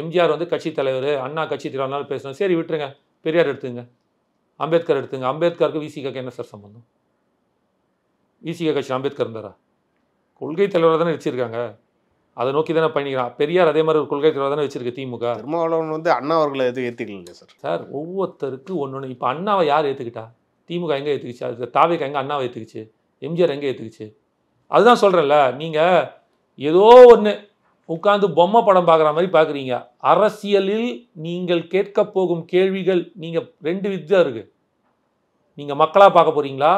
எம்ஜிஆர் வந்து கட்சி தலைவர், அண்ணா கட்சி தலைவர்னாலும் பேசணும். சரி விட்டுருங்க, பெரியார் எடுத்துங்க, அம்பேத்கர் எடுத்துங்க. அம்பேத்கருக்கு விசிகாக்கு என்ன சார் சம்பந்தம்? விசிகா கட்சி அம்பேத்கர் இருந்தாரா? கொள்கை தலைவராக தானே வச்சுருக்காங்க, அதை நோக்கி தானே பண்ணிக்கிறான். பெரியார் அதே மாதிரி ஒரு கொள்கை தலைவர் தானே வச்சிருக்கு திமுக. திருமாவளவன் வந்து அண்ணா அவர்களை எதுவும் ஏற்றுக்கல சார். சார் ஒவ்வொருத்தருக்கு ஒன்று. இப்போ அண்ணாவை யார் ஏற்றுக்கிட்டா? திமுக எங்கே ஏற்றுக்குச்சு? அது தாவேக்கா எங்கே அண்ணாவை ஏற்றுக்குச்சு? எம்ஜிஆர் எங்கே ஏற்றுக்குச்சு? அதுதான் சொல்கிறேன்ல, நீங்கள் ஏதோ ஒன்று உட்காந்து பொம்மை படம் பார்க்குற மாதிரி பார்க்குறீங்க. அரசியலில் நீங்கள் கேட்க போகும் கேள்விகள் நீங்கள் 2 விதம் இருக்குது. நீங்கள் மக்களாக பார்க்க போகிறீங்களா,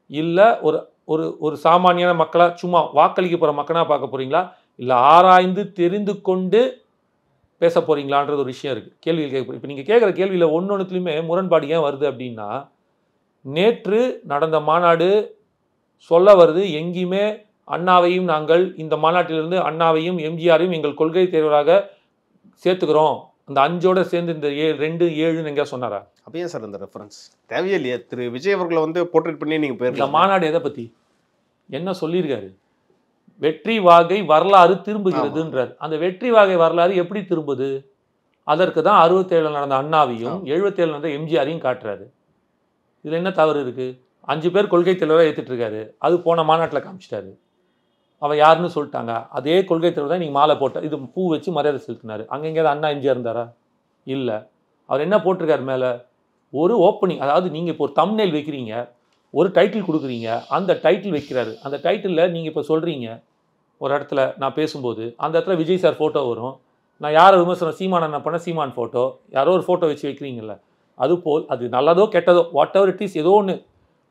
இல்லை ஒரு ஒரு ஒரு சாமானியான மக்களாக சும்மா வாக்களிக்க போகிற மக்களாக பார்க்க போகிறீங்களா, இல்லை ஆராய்ந்து தெரிந்து கொண்டு பேச போகிறீங்களான்றது ஒரு விஷயம் இருக்குது. கேள்விகள் கேட்க. இப்போ நீங்கள் கேட்குற கேள்வியில் ஒன்றுத்துலையுமே முரண்பாடு ஏன் வருது அப்படின்னா, நேற்று நடந்த மாநாடு சொல்ல வருது எங்கேயுமே அண்ணாவையும் நாங்கள் இந்த மாநாட்டிலிருந்து அண்ணாவையும் எம்ஜிஆரையும் எங்கள் கொள்கை தேர்வராக சேர்த்துக்கிறோம், அந்த 5ஓட சேர்ந்து இந்த 2 7 எங்கேயா சொன்னாரா? அப்போ ஏன் சார் இந்த ரெஃபரன்ஸ் தேவையே இல்லையா? திரு விஜய் அவர்களை வந்து போர்ட்ரேட் பண்ணி நீங்கள் போயிருக்கீங்க. இந்த மாநாடு எதை பற்றி என்ன சொல்லியிருக்காரு? வெற்றி வாகை வரலாறு திரும்புகிறதுன்றார். அந்த வெற்றி வாகை வரலாறு எப்படி திரும்புது? அதற்கு தான் 67 நடந்த அண்ணாவையும் 77 நடந்த எம்ஜிஆரையும் காட்டுறாரு. இதில் என்ன தவறு இருக்குது? 5 பேர் கொள்கை தலைவராக ஏற்றுட்டு இருக்காரு. அது போன மாநாட்டில் காமிச்சிட்டாரு. அவன் யாருன்னு சொல்லிட்டாங்க. அதே கொள்கை தலைவர் தான் நீங்கள் மாலை போட்ட இது பூ வச்சு மரியாதை செலுத்தினார். அங்கே எங்கேயாவது அண்ணா எம்ஜிஆர் இருந்தாரா? இல்லை. அவர் என்ன போட்டிருக்காரு மேலே? ஒரு ஓப்பனிங். அதாவது நீங்கள் இப்போ ஒரு தம்ப்நெயில் வைக்கிறீங்க, ஒரு டைட்டில் கொடுக்குறீங்க, அந்த டைட்டில் வைக்கிறாரு. அந்த டைட்டிலில் நீங்கள் இப்போ சொல்கிறீங்க ஒரு இடத்துல நான் பேசும்போது அந்த இடத்துல விஜய் சார் ஃபோட்டோ வரும். நான் யாரை விமர்சனம் சீமான் என்ன பண்ண சீமான் ஃபோட்டோ யாரோ ஒரு ஃபோட்டோ வச்சு வைக்கிறீங்கள, அதுபோல் அது நல்லதோ கெட்டதோ வாட் எவர் இட் இஸ் ஏதோ ஒன்று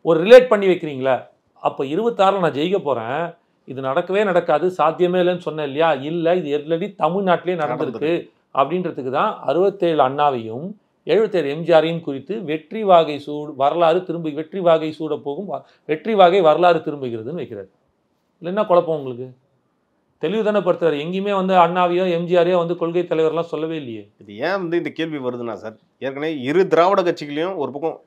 ஒரு ரிலேட் பண்ணி வைக்கிறீங்களா? அப்போ 26 நான் ஜெயிக்க போகிறேன், இது நடக்கவே நடக்காது, சாத்தியமே இல்லைன்னு சொன்னேன் இல்லையா? இல்லை, இது ஆல்ரெடி தமிழ்நாட்டிலே நடந்திருக்கு. அப்படின்றதுக்கு தான் 67 அண்ணாவையும் 77 எம்ஜிஆரையும் குறித்து வெற்றி வாகை வரலாறு திரும்பி வெற்றி வாகை சூட போகும் வெற்றி வாகை வரலாறு திரும்புகிறதுன்னு வைக்கிறார். இல்லைன்னா குழப்பம் உங்களுக்கு தெளிவு தானே படுத்துறாரு. எங்கேயுமே வந்து அண்ணாவையோ எம்ஜிஆரையோ வந்து கொள்கை தலைவர்லாம் சொல்லவே இல்லையே. இது ஏன் வந்து இந்த கேள்வி வருதுன்னா சார், ஏற்கனவே இரு திராவிட கட்சிகளையும் ஒரு பக்கம்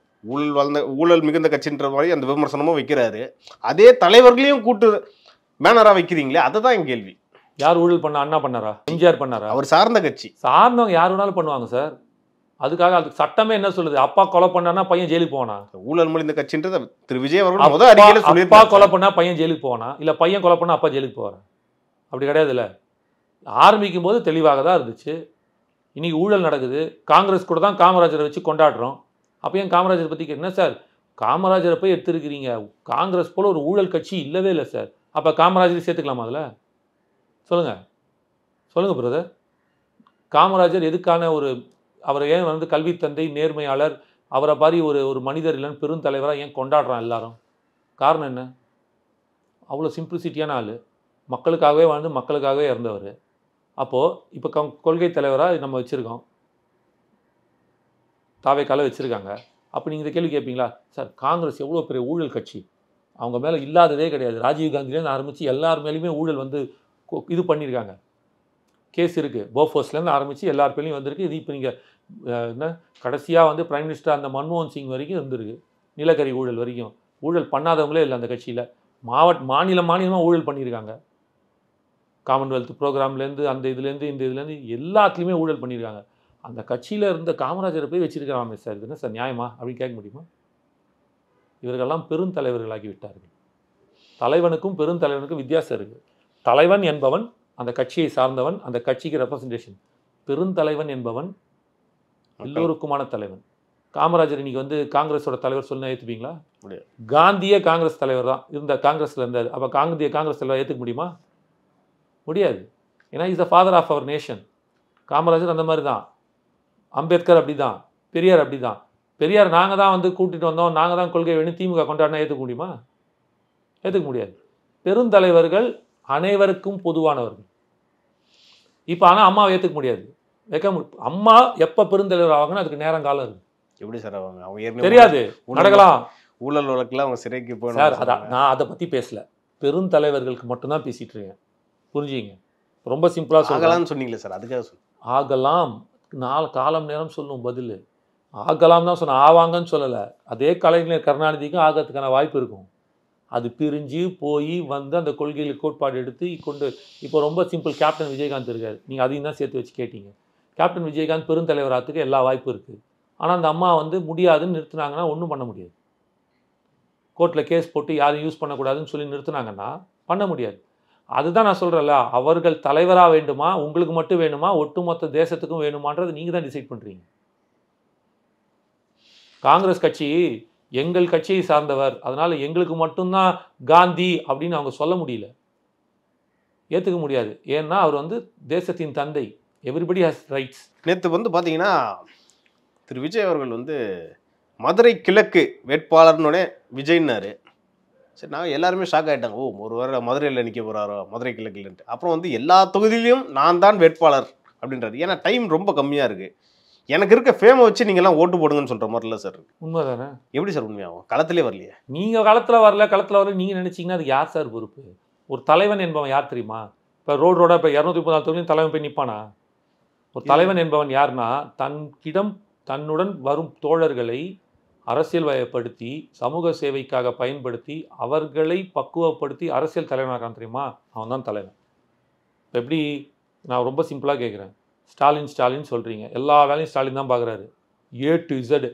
ஊழல் மிகுந்த கட்சின்ற மாதிரி அந்த விமர்சனமும் வைக்கிறாரு. அதே தலைவர்களையும் கூட்டு பேனரா வைக்கிறீங்களே, அதுதான் என் கேள்வி. யார் ஊழல் பண்ணா? அண்ணா பண்ணாரா? எம்ஜிஆர் பண்ணாரா? அவர் சார்ந்த கட்சி சார்ந்தவங்க யார் வேணாலும் பண்ணுவாங்க சார். அதுக்காக அதுக்கு சட்டமே என்ன சொல்லுது? அப்பா கொலை பண்ணா பையன் ஜெயிலுக்கு போவானா? ஊழல் மொழிந்த கட்சின்றது திரு விஜய் அவர்கள் முதல் அறிக்கையில அப்பா சொல்லியிருக்காரு. கொலை பண்ணா பையன் ஜெயிலுக்கு போவானா? இல்ல பையன் கொலை பண்ணா அப்பா ஜெயிலுக்கு போவாரா? அப்படி கிடையாதுல்ல. ஆரம்பிக்கும் போது தெளிவாக தான் இருந்துச்சு. இன்னைக்கு ஊழல் நடக்குது. காங்கிரஸ் கூட தான் காமராஜரை வச்சு கொண்டாடுறோம். அப்போ ஏன் காமராஜரை பற்றி என்ன சார், காமராஜரை போய் எடுத்துருக்கிறீங்க? காங்கிரஸ் போல ஒரு ஊழல் கட்சி இல்லவே இல்லை சார். அப்போ காமராஜரை சேர்த்துக்கலாமா அதில்? சொல்லுங்கள் பிரதர். காமராஜர் எதுக்கான அவரை ஏன் வந்து கல்வி தந்தை, நேர்மையாளர், அவரை மாதிரி ஒரு மனிதர் இல்லைன்னு பெருந்தலைவராக ஏன் கொண்டாடுறான் எல்லாரும்? காரணம் என்ன? அவ்வளோ சிம்பிளிசிட்டியான ஆள், மக்களுக்காகவே வாழ்ந்து மக்களுக்காகவே இறந்தவர். அப்போது இப்போ கொள்கை தலைவராக நம்ம வச்சுருக்கோம், தாவேக்கால வச்சுருக்காங்க. அப்போ நீங்கள் இந்த கேள்வி கேட்பீங்களா? சார் காங்கிரஸ் எவ்வளோ பெரிய ஊழல் கட்சி, அவங்க மேலே இல்லாததே கிடையாது. ராஜீவ் காந்திலேருந்து ஆரம்பித்து எல்லார் மேலேயுமே ஊழல் வந்து இது பண்ணியிருக்காங்க. கேஸ் இருக்குது. போஃபோர்ஸ்லேருந்து ஆரம்பித்து எல்லார் பேர்லையும் வந்திருக்கு. இது இப்போ நீங்கள் என்ன கடைசியாக வந்து பிரைம் மினிஸ்டர் அந்த மன்மோகன் சிங் வரைக்கும் இருந்திருக்கு. நிலக்கரி ஊழல் வரைக்கும் ஊழல் பண்ணாதவங்களே இல்லை அந்த கட்சியில். மாநிலமாக ஊழல் பண்ணியிருக்காங்க. காமன்வெல்த் ப்ரோக்ராம்லேருந்து அந்த இதுலேருந்து இந்த இதுலேருந்து எல்லாத்துலேயுமே ஊழல் பண்ணியிருக்காங்க. அந்த கட்சியில் இருந்த காமராஜரை போய் வச்சிருக்கிறாங்க சார். இது என்ன சார் நியாயமா அப்படின்னு கேட்க முடியுமா? இவர்களெல்லாம் பெருந்தலைவர்களாகி விட்டார்கள். தலைவனுக்கும் பெருந்தலைவனுக்கும் வித்தியாசம் இருக்குது. தலைவன் என்பவன் அந்த கட்சியை சார்ந்தவன், அந்த கட்சிக்கு ரெப்ரசன்டேஷன். பெருந்தலைவன் என்பவன் எல்லோருக்குமான தலைவன். காமராஜர் இன்னைக்கு வந்து காங்கிரஸோட தலைவர் சொன்னா ஏற்றுப்பீங்களா? காந்தியே காங்கிரஸ் தலைவர் தான் இருந்த, காங்கிரஸில் இருந்தார். அப்போ காங்கிரஸ் தலைவர் ஏற்றுக்க முடியுமா? முடியாது. ஏன்னா is the father of our nation. Kamarajar அந்த மாதிரி தான், அம்பேத்கர் அப்படி தான், பெரியார் அப்படி தான். பெரியார் நாங்கள் தான் வந்து கூட்டிகிட்டு வந்தோம், நாங்கள் தான் கொள்கை வேணும், திமுக கொண்டாடினா ஏற்றுக்க முடியுமா? ஏற்றுக்க முடியாது. பெருந்தலைவர்கள் அனைவருக்கும் பொதுவானவர்கள். இப்போ ஆனால் அம்மாவை ஏற்றுக்க முடியாது. அம்மா எப்போ பெருந்தலைவர் ஆவாங்கன்னு அதுக்கு நேரம் காலம் இருக்குது. எப்படி சார் ஆவாங்க? அவங்க தெரியாது, நடக்கலாம். ஊழல் வழக்கில் அவங்க சிறைக்கு போகணும் சார். அதான் நான் அதை பற்றி பேசல, பெருந்தலைவர்களுக்கு மட்டும்தான் பேசிகிட்டு இருக்கேன். புரிஞ்சுங்க. ரொம்ப சிம்பிளாக சொல்லலாம்னு சொன்னீங்களே சார், அதுக்காக சொல். ஆகலாம், காலம் நேரம் சொல்லணும் பதில். ஆகலாம் தான் சொன்ன, ஆவாங்கன்னு சொல்லலை. அதே கலைஞர் கருணாநிதிக்கும் ஆகிறதுக்கான வாய்ப்பு இருக்கும். அது பிரிஞ்சு போய் வந்து அந்த கொள்கையில் கோட்பாடு எடுத்து கொண்டு இப்போ ரொம்ப சிம்பிள், கேப்டன் விஜயகாந்த் இருக்கார். நீங்கள் அதையும் தான் சேர்த்து வச்சு கேட்டீங்க. கேப்டன் விஜயகாந்த் பெருந்தலைவராத்துக்கு எல்லா வாய்ப்பு இருக்குது. ஆனால் அந்த அம்மா வந்து முடியாதுன்னு நிறுத்தினாங்கன்னா ஒன்றும் பண்ண முடியாது. கோர்ட்டில் கேஸ் போட்டு யாரும் யூஸ் பண்ணக்கூடாதுன்னு சொல்லி நிறுத்தினாங்கன்னா பண்ண முடியாது. அதுதான் நான் சொல்கிறேன்ல, அவர்கள் தலைவராக வேண்டுமா, உங்களுக்கு மட்டும் வேணுமா, ஒட்டுமொத்த தேசத்துக்கும் வேணுமான்றது நீங்கள் தான் டிசைட் பண்ணுறீங்க. காங்கிரஸ் கட்சி எங்கள் கட்சியை சார்ந்தவர், அதனால் எங்களுக்கு மட்டும்தான் காந்தி அப்படின்னு அவங்க சொல்ல முடியல, ஏற்றுக்க முடியாது. ஏன்னா அவர் வந்து தேசத்தின் தந்தை. Everybody has rights. நேற்று வந்து பார்த்தீங்கன்னா திரு விஜய் அவர்கள் வந்து மதுரை கிழக்கு வேட்பாளர்னோடனே விஜய்னாரு. சரி, நான் எல்லாருமே ஷாக் ஆகிட்டாங்க. ஓ, ஒரு வேறு மதுரையில் நிற்க போகிறாரோ மதுரை கிழக்குலன்ட்டு. அப்புறம் வந்து எல்லா தொகுதியிலையும் நான் தான் வேட்பாளர் அப்படின்றாரு. ஏன்னா டைம் ரொம்ப கம்மியாக இருக்குது, எனக்கு இருக்க ஃபேமை வச்சு நீங்கள்லாம் ஓட்டு போடுங்கன்னு சொல்கிற மாதிரி இல்லை சார். உண்மை தானே? எப்படி சார் உண்மையாகும்? களத்திலே வரலையே. நீங்கள் களத்தில் வரல நீங்கள் நினச்சிங்கன்னா அது யார் சார் பொறுப்பு? ஒரு தலைவன் என்பவன் யார் தெரியுமா? இப்போ ரோடோட இப்போ 234 தொகுதியும் தலைவன் போய் நிற்பானா? ஒரு தலைவன் என்பவன் யாருன்னா தன்னுடன் வரும் தோழர்களை அரசியல் வயப்படுத்தி சமூக சேவைக்காக பயன்படுத்தி அவர்களை பக்குவப்படுத்தி அரசியல் தலைவனாகிறான் தெரியுமா? அவன் தான் தலைவன். எப்படி? நான் ரொம்ப சிம்பிளாக கேட்குறேன். ஸ்டாலின் சொல்கிறீங்க, எல்லா வேலையும் ஸ்டாலின் தான் பார்க்குறாரு. A to Z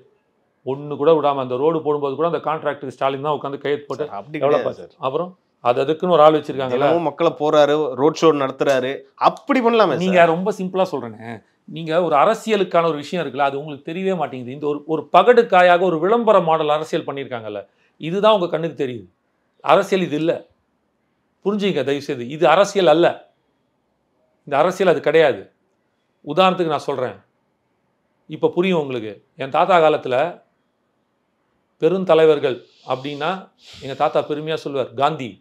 ஒன்று கூட விடாமல். அந்த ரோடு போடும்போது கூட அந்த கான்ட்ராக்டருக்கு ஸ்டாலின் தான் உட்காந்து கையெழுத்து போட்டு அப்படி எவ்வளோ சார். அப்புறம் அதுக்குன்னு ஒரு ஆள் வச்சுருக்காங்கல்ல, மக்களை போகிறாரு, ரோட் ஷோ நடத்துகிறாரு, அப்படி பண்ணலாமே. நீங்கள் ரொம்ப சிம்பிளாக சொல்கிறேன்னு, நீங்கள் ஒரு அரசியலுக்கான ஒரு விஷயம் இருக்குல்ல, அது உங்களுக்கு தெரியவே மாட்டேங்குது. இந்த ஒரு பகடு காயாக ஒரு விளம்பர மாடல் அரசியல் பண்ணியிருக்காங்கல்ல, இதுதான் உங்கள் கண்ணுக்கு தெரியுது. அரசியல் இது இல்லை. புரிஞ்சுங்க தயவுசெய்து, இது அரசியல் அல்ல. இந்த அரசியல் அது கிடையாது. உதாரணத்துக்கு நான் சொல்கிறேன், இப்போ புரியும் உங்களுக்கு. என் தாத்தா காலத்தில் பெருந்தலைவர்கள் அப்படின்னா எங்கள் தாத்தா பெருமையாக சொல்லுவார், காந்தி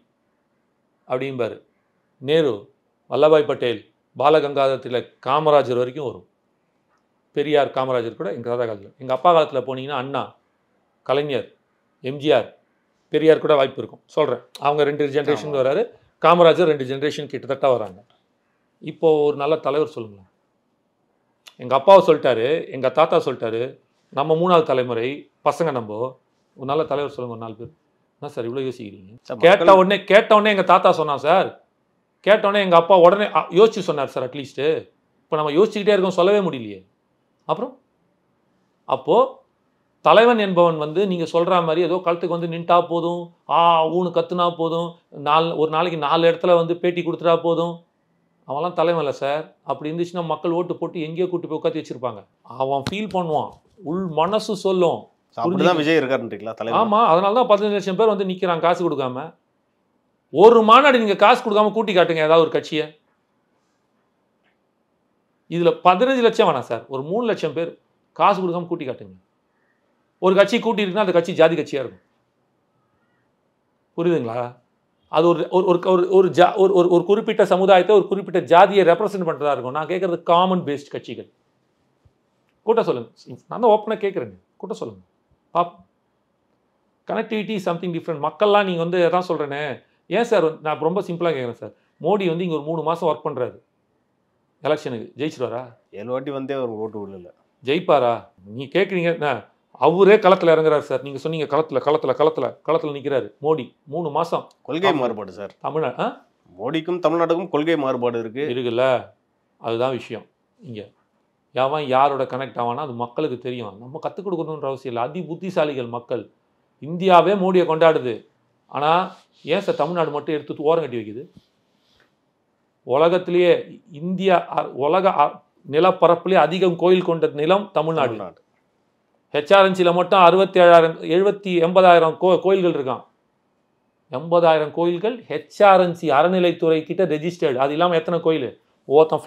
அப்படிம்பார், நேரு, வல்லபாய் பட்டேல், பாலகங்காதரத்தில் காமராஜர் வரைக்கும் வரும். பெரியார் காமராஜர் கூட எங்கள் தாத்தா காலத்தில். எங்கள் அப்பா காலத்தில் போனீங்கன்னா அண்ணா, கலைஞர், எம்ஜிஆர், பெரியார் கூட வாய்ப்பு இருக்கும். சொல்கிறேன், அவங்க 2 ஜென்ரேஷன் வராரு, காமராஜர் 2 ஜென்ரேஷன் கிட்டத்தட்ட வராங்க. இப்போது ஒரு நல்ல தலைவர் சொல்லுங்களேன். எங்கள் அப்பாவை சொல்லிட்டாரு, எங்கள் தாத்தா சொல்லிட்டாரு, நம்ம 3வது தலைமுறை பசங்க. நம்ம ஒரு நல்ல தலைவர் சொல்லுங்க, ஒரு 4 பேர். என்ன சார் இவ்வளோ யோசிக்கிறீங்க? கேட்ட உடனே எங்கள் தாத்தா சொன்னான் சார், கேட்டோடனே எங்கள் அப்பா உடனே யோசிச்சு சொன்னார் சார். அட்லீஸ்ட்டு இப்போ நம்ம யோசிச்சுக்கிட்டே இருக்கோம், சொல்லவே முடியலையே. அப்புறம் அப்போது தலைவன் என்பவன் வந்து நீங்கள் சொல்கிற மாதிரி ஏதோ களத்துக்கு வந்து நின்ட்டா போதும், ஊனு கத்துனா போதும், ஒரு நாளைக்கு 4 இடத்துல வந்து பேட்டி கொடுத்துட்டா போதும், அவன்லாம் தலைவன் இல்லை சார். அப்படி இருந்துச்சுன்னா மக்கள் ஓட்டு போட்டு எங்கேயோ கூட்டு போய் உட்காந்து வச்சிருப்பாங்க. அவன் ஃபீல் பண்ணுவான், உள் மனசு சொல்லும். அப்படிதான் விஜய் இருக்காருன்றீங்களா தலைவர்? ஆமாம், அதனால தான் 15 லட்சம் பேர் வந்து நிற்கிறாங்க காசு கொடுக்காம. ஒரு மாநாடு நீங்கள் காசு கொடுக்காம கூட்டி காட்டுங்க ஏதாவது ஒரு கட்சியை. இதில் 15 லட்சம் வேணாம் சார், ஒரு 3 லட்சம் பேர் காசு கொடுக்காம கூட்டி காட்டுங்க. ஒரு கட்சி கூட்டி இருக்குன்னா அந்த கட்சி ஜாதி கட்சியாக இருக்கும். புரியுதுங்களா? அது ஒரு குறிப்பிட்ட சமுதாயத்தை, ஒரு குறிப்பிட்ட ஜாதியை ரெப்ரசென்ட் பண்ணுறதா இருக்கும். நான் கேட்குறது காமன் பேஸ்ட் கட்சிகள். கூட்ட சொல்லுங்க, நான் தான் ஓப்பனாக கேட்குறேங்க, கூட்ட சொல்லுங்க பாப்போம். Connectivity something different. மக்கள்லாம் நீங்கள் வந்து எதான் சொல்கிறேன்னு. ஏன் சார் நான் ரொம்ப சிம்பிளாக கேட்குறேன் சார், மோடி வந்து இங்கே ஒரு 3 மாதம் ஒர்க் பண்ணுறாரு, எலெக்ஷனுக்கு ஜெயிச்சிருவாரா? 7 வாட்டி வந்தே ஒரு ஓட்டு விடல. ஜெயிப்பாரா? நீங்கள் கேட்குறீங்க, அவரே களத்தில் இறங்குறாரு சார். நீங்கள் சொன்னீங்க களத்தில் நிற்கிறாரு மோடி 3 மாதம். கொள்கை மாறுபாடு சார் தமிழ்நாடு. மோடிக்கும் தமிழ்நாட்டுக்கும் கொள்கை மாறுபாடு இருக்குல்ல, அதுதான் விஷயம். இங்கே யாவன் யாரோட கனெக்ட் ஆவானா அது மக்களுக்கு தெரியும். நம்ம கற்றுக் கொடுக்கணுன்ற அவசியம் இல்லை. அதி புத்திசாலிகள் மக்கள். இந்தியாவே மோடியை கொண்டாடுது. ஆனால் ஏன் சார் தமிழ்நாடு மட்டும் எடுத்து ஓரம் கட்டி வைக்குது? உலகத்திலேயே உலக நிலப்பரப்புலேயே அதிகம் கோயில் கொண்ட நிலம் தமிழ்நாடு. ஹெச்ஆர்என்சியில் மட்டும் 80,000 கோயில்கள் இருக்கான். 80,000 கோயில்கள் ஹெச்ஆர்என்சி அறநிலைத்துறை கிட்ட ரெஜிஸ்டர்டு. அது இல்லாமல் எத்தனை கோயில்? ஒரு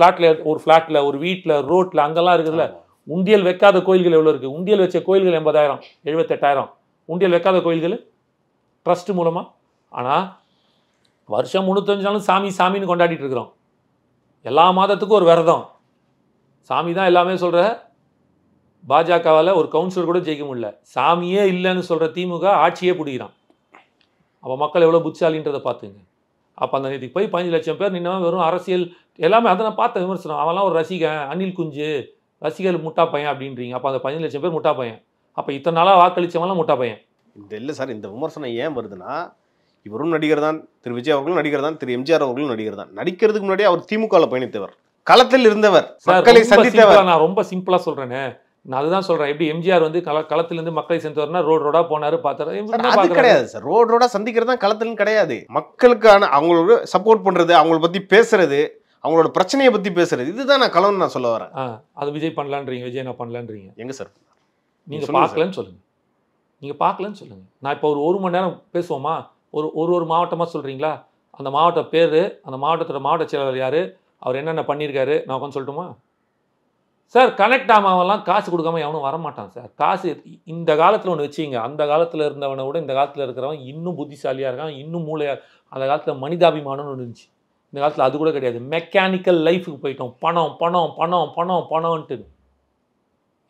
ஃப்ளாட்டில் ஒரு வீட்டில் ரோட்டில் அங்கெல்லாம் இருக்குதுல்ல. உண்டியல் வைக்காத கோயில்கள் எவ்வளோ இருக்குது? உண்டியல் வச்ச கோயில்கள் 80,000 78,000. உண்டியல் வைக்காத கோயில்கள் ட்ரஸ்ட் மூலமாக. ஆனால் வருஷம் 365 நாளும் சாமின்னு கொண்டாடிட்டு இருக்கிறோம். எல்லா மாதத்துக்கும் ஒரு விரதம். சாமி தான் எல்லாமே சொல்கிற பாஜகவால் ஒரு கவுன்சிலர் கூட ஜெயிக்க முடியல. சாமியே இல்லைன்னு சொல்கிற திமுக ஆட்சியே பிடிக்கிறான். அப்போ மக்கள் எவ்வளோ புத்திசாலின்றதை பார்த்துங்க. அப்போ அந்த நேற்றுக்கு போய் 15 லட்சம் பேர் நின்னவன் வெறும் அரசியல் எல்லாமே. அதை நான் பார்த்த விமர்சனம். அவன்லாம் ஒரு ரசிகன், அனில் குஞ்சு ரசிகர் முட்டா பையன் அப்படின்றீங்க. அப்போ அந்த 15 லட்சம் பேர் முட்டா பையன். அப்போ இத்தனை நாளாக வாக்களித்தவங்களாம் முட்டா பையன். இந்த இல்லை சார், இந்த விமர்சனம் ஏன் வருதுன்னா, இவரும் நடிகர் தான், திரு விஜய் அவர்களும் நடிகர் தான், திரு எம்ஜிஆர் அவர்களும் நடிகர் தான். நடிக்கிறதுக்கு முன்னாடி அவர் திமுகவில் பயணித்தவர், களத்தில் இருந்தவர், மக்களை சந்தித்தவர். நான் ரொம்ப சிம்பிளா சொல்றேனே, நான் அதுதான் சொல்றேன். எப்படி எம்ஜிஆர் வந்து களத்திலிருந்து மக்களை சென்றவர்னா ரோடா போனாரு, பார்த்தாரு. அது கிடையாது சார், ரோடா சந்திக்கிறது தான் களத்திலும் கிடையாது. மக்களுக்கான அவங்களோட சப்போர்ட் பண்றது, அவங்கள பத்தி பேசுறது, அவங்களோட பிரச்சனையை பத்தி பேசுறது, இதுதான் நான் களம்னு நான் சொல்ல வரேன். அது விஜய் பண்ணலான்றீங்க, விஜய் நான் பண்ணலான்றீங்க. எங்க சார் நீங்க பார்க்கலன்னு சொல்லுங்க, நீங்க பார்க்கலன்னு சொல்லுங்க. நான் இப்போ ஒரு மணி நேரம் பேசுவோமா? ஒரு மாவட்டமாக சொல்கிறீங்களா? அந்த மாவட்ட பேர், அந்த மாவட்டத்தோட மாவட்ட செயலாளர் யார், அவர் என்னென்ன பண்ணியிருக்காரு, நான் உட்காந்து சொல்லட்டுமா? சார் கனெக்ட் ஆமாவெல்லாம் காசு கொடுக்காம எவனும் வரமாட்டான் சார். காசு இந்த காலத்தில் ஒன்று வச்சிங்க, அந்த காலத்தில் இருந்தவனை விட இந்த காலத்தில் இருக்கிறவன் இன்னும் புத்திசாலியாக இருக்கான், இன்னும் மூளையாக. அந்த காலத்தில் மனிதாபிமானம்னு ஒன்று இருந்துச்சு. இந்த காலத்தில் அது கூட கிடையாது. மெக்கானிக்கல் லைஃபுக்கு போயிட்டோம். பணம் பணம் பணம் பணம் பணம்ன்ட்டு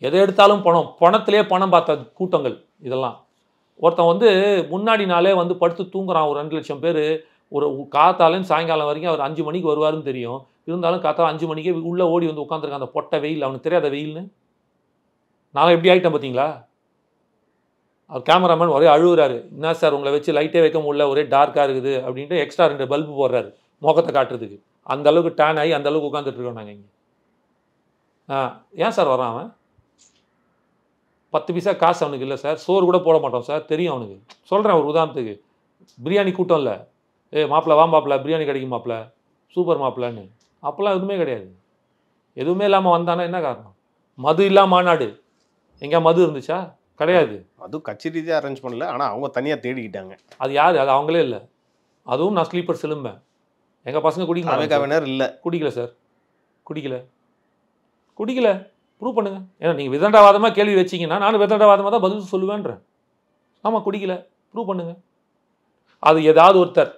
எதை எடுத்தாலும் பணம், பணத்திலே பணம் பார்த்த கூட்டங்கள் இதெல்லாம். ஒருத்தன் வந்து முன்னாடி நாளே வந்து படுத்து தூங்குறான். ஒரு 2 லட்சம் பேர் ஒரு காத்தாலேருந்து சாயங்காலம் வரைக்கும் அவர் 5 மணிக்கு வருவாருன்னு தெரியும். இருந்தாலும் காத்தால 5 மணிக்கே உள்ளே ஓடி வந்து உட்காந்துருக்கான். அந்த பொட்டை வெயில், அவனுக்கு தெரியாத வெயில்னு. நான் எப்படி ஆகிட்டேன் பார்த்தீங்களா? அவர் கேமராமேன் ஒரே அழுகுறாரு. என்ன சார் உங்களை வச்சு லைட்டே வைக்க முடியல, ஒரே டார்க்காக இருக்குது அப்படின்ட்டு எக்ஸ்ட்ரா 2 பல்பு போடுறாரு முகத்தை காட்டுறதுக்கு. அந்த அளவுக்கு டேன் ஆகி அந்த அளவுக்கு உட்காந்துட்டு இருக்கோம் நாங்கள் இங்கே. ஏன் சார் வரான் அவன்? 10 பைசா காசு அவனுக்கு இல்லை சார். சோறு கூட போட மாட்டோம் சார், தெரியும் அவனுக்கு. சொல்கிறேன் ஒரு உதாரணத்துக்கு, பிரியாணி கூட்டம் இல்லை. மாப்பிள்ள வா மாப்பிள்ள, பிரியாணி கிடைக்கும் மாப்பிள்ள, சூப்பர் மாப்பிள்ளன்னு. அப்போல்லாம் எதுவுமே கிடையாது. எதுவுமே இல்லாமல் வந்தானா என்ன காரணம்? மது இல்லாமல் மாநாடு. எங்கேயா மது இருந்துச்சா? கிடையாது. அது கட்சி ரீதியாக அரேஞ்ச் பண்ணல, ஆனால் அவங்க தனியாக தேடிக்கிட்டாங்க. அது யார்? அது அவங்களே இல்லை. அதுவும் நான் ஸ்லீப்பர் செலும்பேன். எங்கள் பசங்க குடிக்கல இல்லை, குடிக்கல சார், குடிக்கல. ப்ரூவ் பண்ணுங்க. ஏன்னா நீங்கள் விதண்டாவாதமாக கேள்வி வச்சிங்கன்னா நானும் விதண்டாவாதமாக தான் பதில் சொல்லுவேன்றேன். ஆமாம் குடிக்கல, ப்ரூவ் பண்ணுங்க. அது ஏதாவது ஒருத்தர்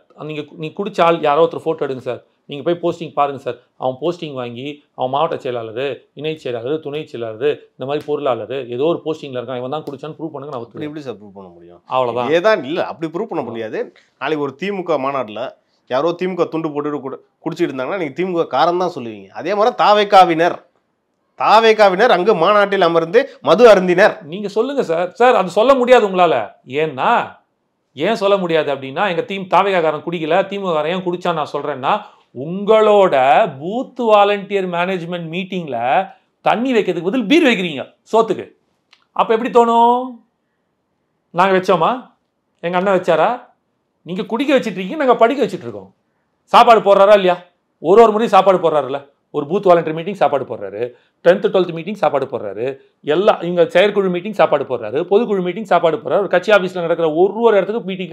நீ குடிச்ச ஆள் யாரோ ஒருத்தர் ஃபோட்டோ எடுங்க சார், நீங்கள் போய் போஸ்டிங் பாருங்கள் சார். அவன் போஸ்டிங் வாங்கி அவன் மாவட்ட செயலாளர், இணை செயலாளர், துணை செயலாளர், இந்த மாதிரி பொருளாளர் ஏதோ ஒரு போஸ்டிங்கில் இருக்கான், இவன் தான் குடிச்சான்னு ப்ரூவ் பண்ணுங்க. நான் அப்படி எப்படி சார் ப்ரூவ் பண்ண முடியும்? அவ்வளோதான். ஏதான் இல்லை, அப்படி ப்ரூவ் பண்ண முடியாது. நாளைக்கு ஒரு திமுக மாநாட்டில் யாரோ திமுக துண்டு போட்டு குடிச்சிட்டு இருந்தாங்கன்னா நீங்கள் திமுக காரம் தான் சொல்லுவீங்க. அதே மாதிரி தாவேகாவினர் அங்கு மாநாட்டில் அமர்ந்து மது அருந்தினர். நீங்க சொல்லுங்க சார். சார் அது சொல்ல முடியாது உங்களால. ஏன் சொல்ல முடியாது அப்படின்னா, எங்க தாவேகாரன் குடிக்கல, திமுக ஏன் குடிச்சான்னு நான் சொல்றேன்னா, உங்களோட பூத் வாலண்டியர் மேனேஜ்மெண்ட் மீட்டிங்ல தண்ணி வைக்கிறதுக்கு பதில் பீர் வைக்கிறீங்க சோத்துக்கு. அப்ப எப்படி தோணும்? நாங்க வச்சோமா? எங்க அண்ணன் வச்சாரா? நீங்க குடிக்க வச்சிட்டு இருக்கீங்க, நாங்க படிக்க வச்சுட்டு இருக்கோம். சாப்பாடு போடுறாரா இல்லையா? ஒரு முறையும் சாப்பாடு போடுறாருல்ல. ஒரு பூத் வாலண்டியர் மீட்டிங் சாப்பாடு போடுறாரு, 10th 12th மீட்டிங் சாப்பாடு போடுறாரு, எல்லாம் இங்கே செயற்குழு மீட்டிங் சாப்பாடு போடுறாரு, பொதுக்குழு மீட்டிங் சாப்பாடு போடுறாரு, ஒரு கட்சி ஆஃபீஸில் நடக்கிற ஒரு இடத்துக்கு மீட்டிங்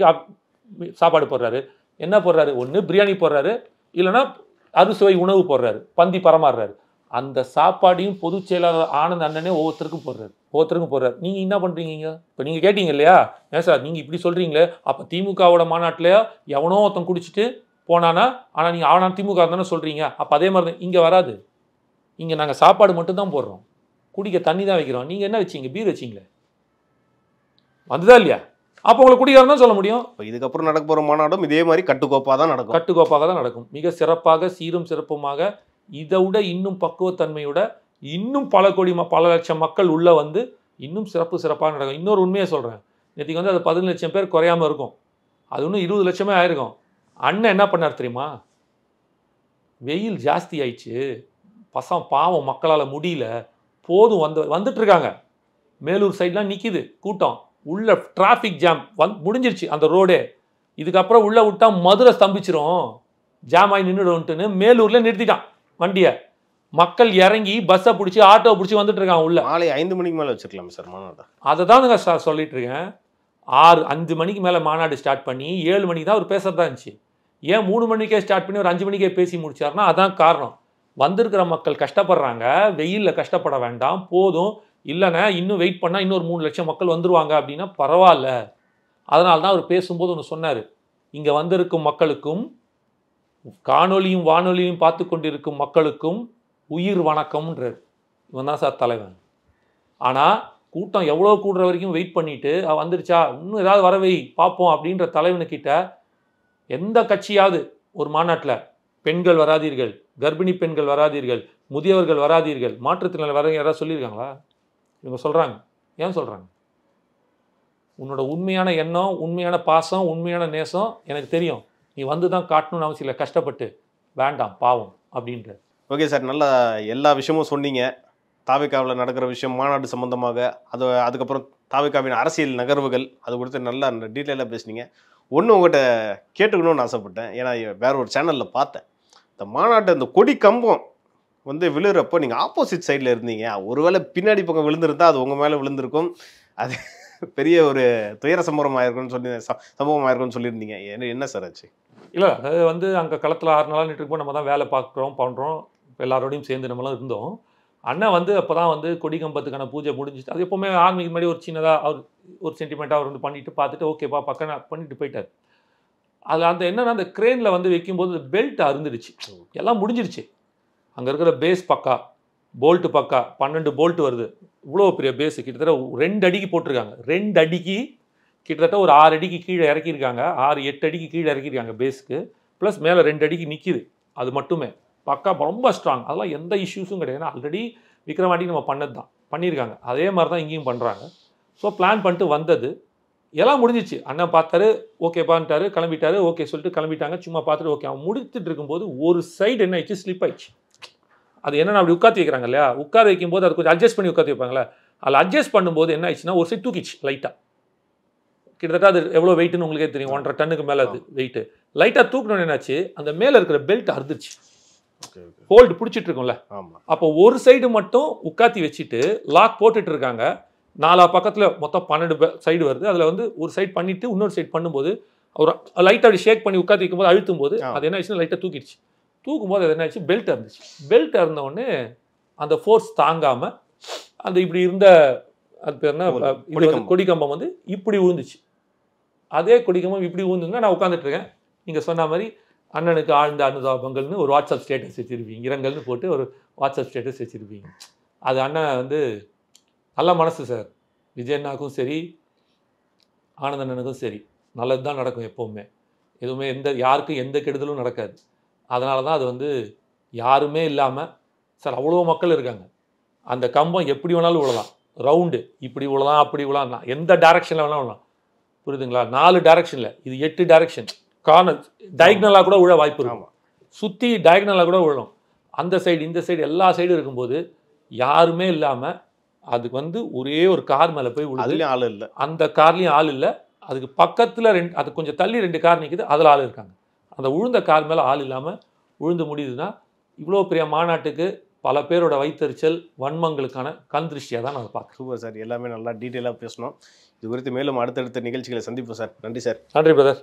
சாப்பாடு போடுறாரு. என்ன போடுறாரு? ஒன்று பிரியாணி போடுறாரு, இல்லைன்னா அறுசுவை உணவு போடுறாரு, பந்தி பரமாறுறாரு. அந்த சாப்பாடையும் பொதுச் செயலாளர் ஆனந்த் அண்ணனே ஒவ்வொருத்தருக்கும் போடுறாரு. நீங்கள் என்ன பண்ணுறீங்க? இப்போ நீங்கள் கேட்டீங்க இல்லையா, ஏன் சார் நீங்கள் இப்படி சொல்கிறீங்களே, அப்போ திமுகவோட மாநாட்டில் எவனோ ஒருத்தன் குடிச்சிட்டு போனானா, ஆனால் நீங்கள் அவனா திமுக தானே சொல்கிறீங்க. அப்போ அதே மாதிரி தான் இங்கே வராது. இங்கே நாங்கள் சாப்பாடு மட்டும்தான் போடுறோம், குடிக்க தண்ணி தான் வைக்கிறோம். நீங்கள் என்ன வச்சிங்க? பீர் வச்சிங்களே, வந்துதா இல்லையா? அப்போ உங்களை குடிக்காரன் தான் சொல்ல முடியும். இப்போ இதுக்கப்புறம் நடக்க போகிற மாநாடும் இதே மாதிரி கட்டுக்கோப்பாக தான் நடக்கும். மிக சிறப்பாக, சீரும் சிறப்புமாக, இதை விட இன்னும் பக்குவத்தன்மையோட, இன்னும் பல லட்சம் மக்கள் உள்ளே வந்து இன்னும் சிறப்பாக நடக்கும். இன்னொரு உண்மையை சொல்கிறேன், நேற்றுக்கு வந்து அது 15 லட்சம் பேர் குறையாமல் இருக்கும், அது இன்னும் 20 லட்சமே ஆயிருக்கும். அண்ணன் என்ன பண்ணார் தெரியுமா? வெயில் ஜாஸ்தி ஆயிடுச்சு, பாவம் மக்களால் முடியல, போதும் வந்துட்டு இருக்காங்க. மேலூர் சைட்லாம் நிற்கிது கூட்டம், உள்ள டிராஃபிக் ஜாம் முடிஞ்சிருச்சு அந்த ரோடே. இதுக்கப்புறம் உள்ளே விட்டா மதுரை ஸ்தம்பிச்சிரும், ஜாம் ஆகி நின்றுடுன்ட்டுன்னு மேலூரில் நிறுத்திட்டான் வண்டியை. மக்கள் இறங்கி பஸ்ஸை பிடிச்சி ஆட்டோ பிடிச்சி வந்துட்டு இருக்காங்க உள்ள. மாலை 5 மணிக்கு மேலே வச்சுருக்கலாம் சார் மாநாடு. அதை தானுங்க சார் சொல்லிட்டு இருக்கேன். 5 மணிக்கு மேலே மாநாடு ஸ்டார்ட் பண்ணி 7 மணிக்கு தான் அவர் பேசுறதா இருந்துச்சு. ஏன் 3 மணிக்கே ஸ்டார்ட் பண்ணி ஒரு 5 மணிக்கே பேசி முடிச்சாருன்னா அதான் காரணம். வந்திருக்கிற மக்கள் கஷ்டப்படுறாங்க, வெயிலில் கஷ்டப்பட வேண்டாம், போதும், இல்லைன்னா இன்னும் வெயிட் பண்ணால் இன்னொரு 3 லட்சம் மக்கள் வந்துருவாங்க அப்படின்னா பரவாயில்ல. அதனால தான் அவர் பேசும்போது ஒன்று சொன்னார், இங்கே வந்திருக்கும் மக்களுக்கும் காணொலியும் வானொலியும் பார்த்து கொண்டிருக்கும் மக்களுக்கும் உயிர் வணக்கம்ன்றார். இவன் தான் சார் தலைவன். ஆனால் கூட்டம் எவ்வளோ கூடுற வரைக்கும் வெயிட் பண்ணிட்டு வந்துருச்சா, இன்னும் ஏதாவது வரவை பார்ப்போம் அப்படின்ற தலைவனுக்கிட்ட எந்த கட்சியாவது ஒரு மாநாட்டில் பெண்கள் வராதீர்கள், கர்ப்பிணி பெண்கள் வராதீர்கள், முதியவர்கள் வராதீர்கள், மாற்றுத்திறனாளி வர யாராவது சொல்லியிருக்காங்களா? இவங்க சொல்கிறாங்க. ஏன் சொல்கிறாங்க? உன்னோட உண்மையான எண்ணம், உண்மையான பாசம், உண்மையான நேசம் எனக்கு தெரியும், நீ வந்து தான் காட்டணும்னு அவசியம் இல்லை, கஷ்டப்பட்டு வேண்டாம் பாவம் அப்படின்ற. ஓகே சார், நல்லா எல்லா விஷயமும் சொன்னீங்க. தாவேகாவில் நடக்கிற விஷயம், மாநாடு சம்பந்தமாக, அதுக்கப்புறம் தாவேகாவின் அரசியல் நகர்வுகள், அது குறித்து நல்லா டீட்டெயிலாக பேசுனீங்க. ஒன்று உங்கள்கிட்ட கேட்டுக்கணும்னு ஆசைப்பட்டேன், ஏன்னா வேற ஒரு சேனலில் பார்த்தேன், இந்த மாநாட்டு அந்த கொடி கம்பம் வந்து விழுறப்போ நீங்கள் ஆப்போசிட் சைடில் இருந்தீங்க. ஒருவேளை பின்னாடி பக்கம் விழுந்திருந்தா அது உங்கள் மேலே விழுந்திருக்கும், அது பெரிய ஒரு துயர சம்பவம் ஆயிருக்குன்னு சொல்லியிருந்தீங்க. என்ன சார் ஆச்சு? இல்லை, அது வந்து அங்கே களத்தில் 6 நாளாக நின்று நம்ம தான் வேலை பண்ணுறோம், எல்லாரோடையும் சேர்ந்து நம்மளாம் இருந்தோம். அண்ணன் வந்து அப்போ தான் வந்து கொடி கம்பத்துக்கான பூஜை முடிஞ்சிச்சு. அது எப்போவுமே ஆர்மிக்கு முன்னாடி ஒரு சின்னதாக அவர் ஒரு சென்டிமெண்ட்டாக அவர் வந்து பண்ணிட்டு பார்த்துட்டு ஓகேப்பா பக்கம் பண்ணிட்டு போயிட்டார். அதில் அந்த என்னன்னா, அந்த க்ரேனில் வந்து வைக்கும்போது பெல்ட் அருந்துடுச்சு, எல்லாம் முடிஞ்சிருச்சு. அங்கே இருக்கிற பேஸ் பக்கா, போல்ட்டு பக்கா, 12 போல்ட் வருது, இவ்வளோ பெரிய பேஸு, கிட்டத்தட்ட 2 அடிக்கு போட்டிருக்காங்க. 2 அடிக்கு கிட்டத்தட்ட ஒரு 6 அடிக்கு கீழே இறக்கியிருக்காங்க, 6-8 அடிக்கு கீழே இறக்கியிருக்காங்க பேஸுக்கு, ப்ளஸ் மேலே 2 அடிக்கு நிற்கிது. அது மட்டுமே பக்கா ரொம்ப ஸ்ட்ராங், அதெல்லாம் எந்த இஷ்யூஸும் கிடையாது. ஆல்ரெடி விக்ரவாண்டி நம்ம பண்ணது தான் பண்ணியிருக்காங்க, அதே மாதிரி தான் இங்கேயும் பண்ணுறாங்க. ஸோ பிளான் பண்ணிட்டு வந்தது எல்லாம் முடிஞ்சிச்சு. அண்ணன் பார்த்தாரு, ஓகேப்பான்ட்டாரு, கிளம்பிட்டாரு, ஓகே சொல்லிட்டு கிளம்பிட்டாங்க. சும்மா பார்த்துட்டு ஓகே. அவன் முடித்துட்டு இருக்கும்போது ஒரு சைடு என்ன ஆயிடுச்சு, ஸ்லிப் ஆயிடுச்சு. அது என்னென்னா, அப்படி உட்காந்து வைக்கிறாங்க இல்லையா, உட்கார வைக்கும்போது அது கொஞ்சம் அட்ஜஸ்ட் பண்ணி உட்காந்து வைப்பாங்களே, அதில் அட்ஜஸ்ட் பண்ணும்போது என்ன ஆயிடுச்சுன்னா ஒரு சைடு தூக்கிச்சு லைட்டாக. கிட்டத்தட்ட அது எவ்வளோ வெயிட்டுன்னு உங்களுக்கே தெரியும், 1.5 டன்னுக்கு மேலே அது வெயிட்டு. லைட்டாக தூக்கணும்னு என்னாச்சு, அந்த மேலே இருக்கிற பெல்ட் அறுந்துருச்சு, ஹோல்டு பிடிச்சிட்டு இருக்கோம்ல. அப்போ ஒரு சைடு மட்டும் உட்காத்தி வச்சுட்டு லாக் போட்டுட்டு இருக்காங்க. 4 பக்கத்தில் மொத்தம் 12 சைடு வருது. அதில் வந்து ஒரு சைடு பண்ணிட்டு இன்னொரு சைடு பண்ணும்போது ஒரு லைட்டாக அப்படி ஷேக் பண்ணி உட்காத்தி வைக்கும்போது அழுத்தும் போது அது என்ன ஆச்சுன்னா லைட்டாக தூக்கிடுச்சு. தூக்கும்போது அது என்ன ஆச்சு, பெல்ட் இருந்துச்சு. பெல்ட் இருந்தவுடனே அந்த ஃபோர்ஸ் தாங்காமல் அந்த இப்படி இருந்த அது பேர் என்ன கொடிக்கம்பம் வந்து இப்படி விழுந்துச்சு. அதே கொடிக்கம்பம் இப்படி விழுந்துங்க. நான் உட்காந்துட்டு இருக்கேன், நீங்கள் சொன்ன மாதிரி அண்ணனுக்கு ஆழ்ந்த அனுதாபங்கள்னு ஒரு வாட்ஸ்அப் ஸ்டேட்டஸ் வச்சுருப்பீங்க, இரங்கல்னு போட்டு ஒரு வாட்ஸ்அப் ஸ்டேட்டஸ் வச்சுருப்பீங்க. அது அண்ணன் வந்து நல்ல மனசு சார். விஜயண்ணாக்கும் சரி ஆனந்தண்ணனுக்கும் சரி நல்லது தான் நடக்கும் எப்போவுமே. எதுவுமே யாருக்கும் எந்த கெடுதலும் நடக்காது. அதனால தான் அது வந்து யாருமே இல்லாமல் சார் அவ்வளோ மக்கள் இருக்காங்க. அந்த கம்பம் எப்படி வேணாலும் விழலாம், ரவுண்டு இப்படி விழலாம் அப்படி விழலாம், எந்த டைரக்ஷனில் வேணாலும் விழலாம். புரியுதுங்களா? 4 டைரக்ஷனில், இது 8 டைரக்ஷன். கார்னர் டயக்னலாக கூட விழ வாய்ப்பு இருக்கும், சுற்றி டயக்னலாக கூட விழும். அந்த சைடு இந்த சைடு எல்லா சைடும் இருக்கும்போது யாருமே இல்லாமல் அதுக்கு வந்து ஒரே ஒரு கார் மேலே போய் விழுது. ஆள் இல்லை, அந்த கார்லேயும் ஆள் இல்லை. அதுக்கு பக்கத்தில் அது கொஞ்சம் தள்ளி 2 கார் நிற்குது, அதில் ஆள் இருக்காங்க. அந்த உழுந்த கார் மேலே ஆள் இல்லாமல் உழுந்து முடியுதுன்னா இவ்வளோ பெரிய மாநாட்டுக்கு பல பேரோட வைத்தறிச்சல் வன்மங்களுக்கான கண் திருஷ்டியாக தான் நான் பார்க்குறேன். சூப்பர் சார், எல்லாமே நல்லா டீட்டெயிலாக பேசணும். இது குறித்து மேலும் அடுத்தடுத்த நிகழ்ச்சிகளை சந்திப்போம் சார். நன்றி சார். நன்றி பிரதர்.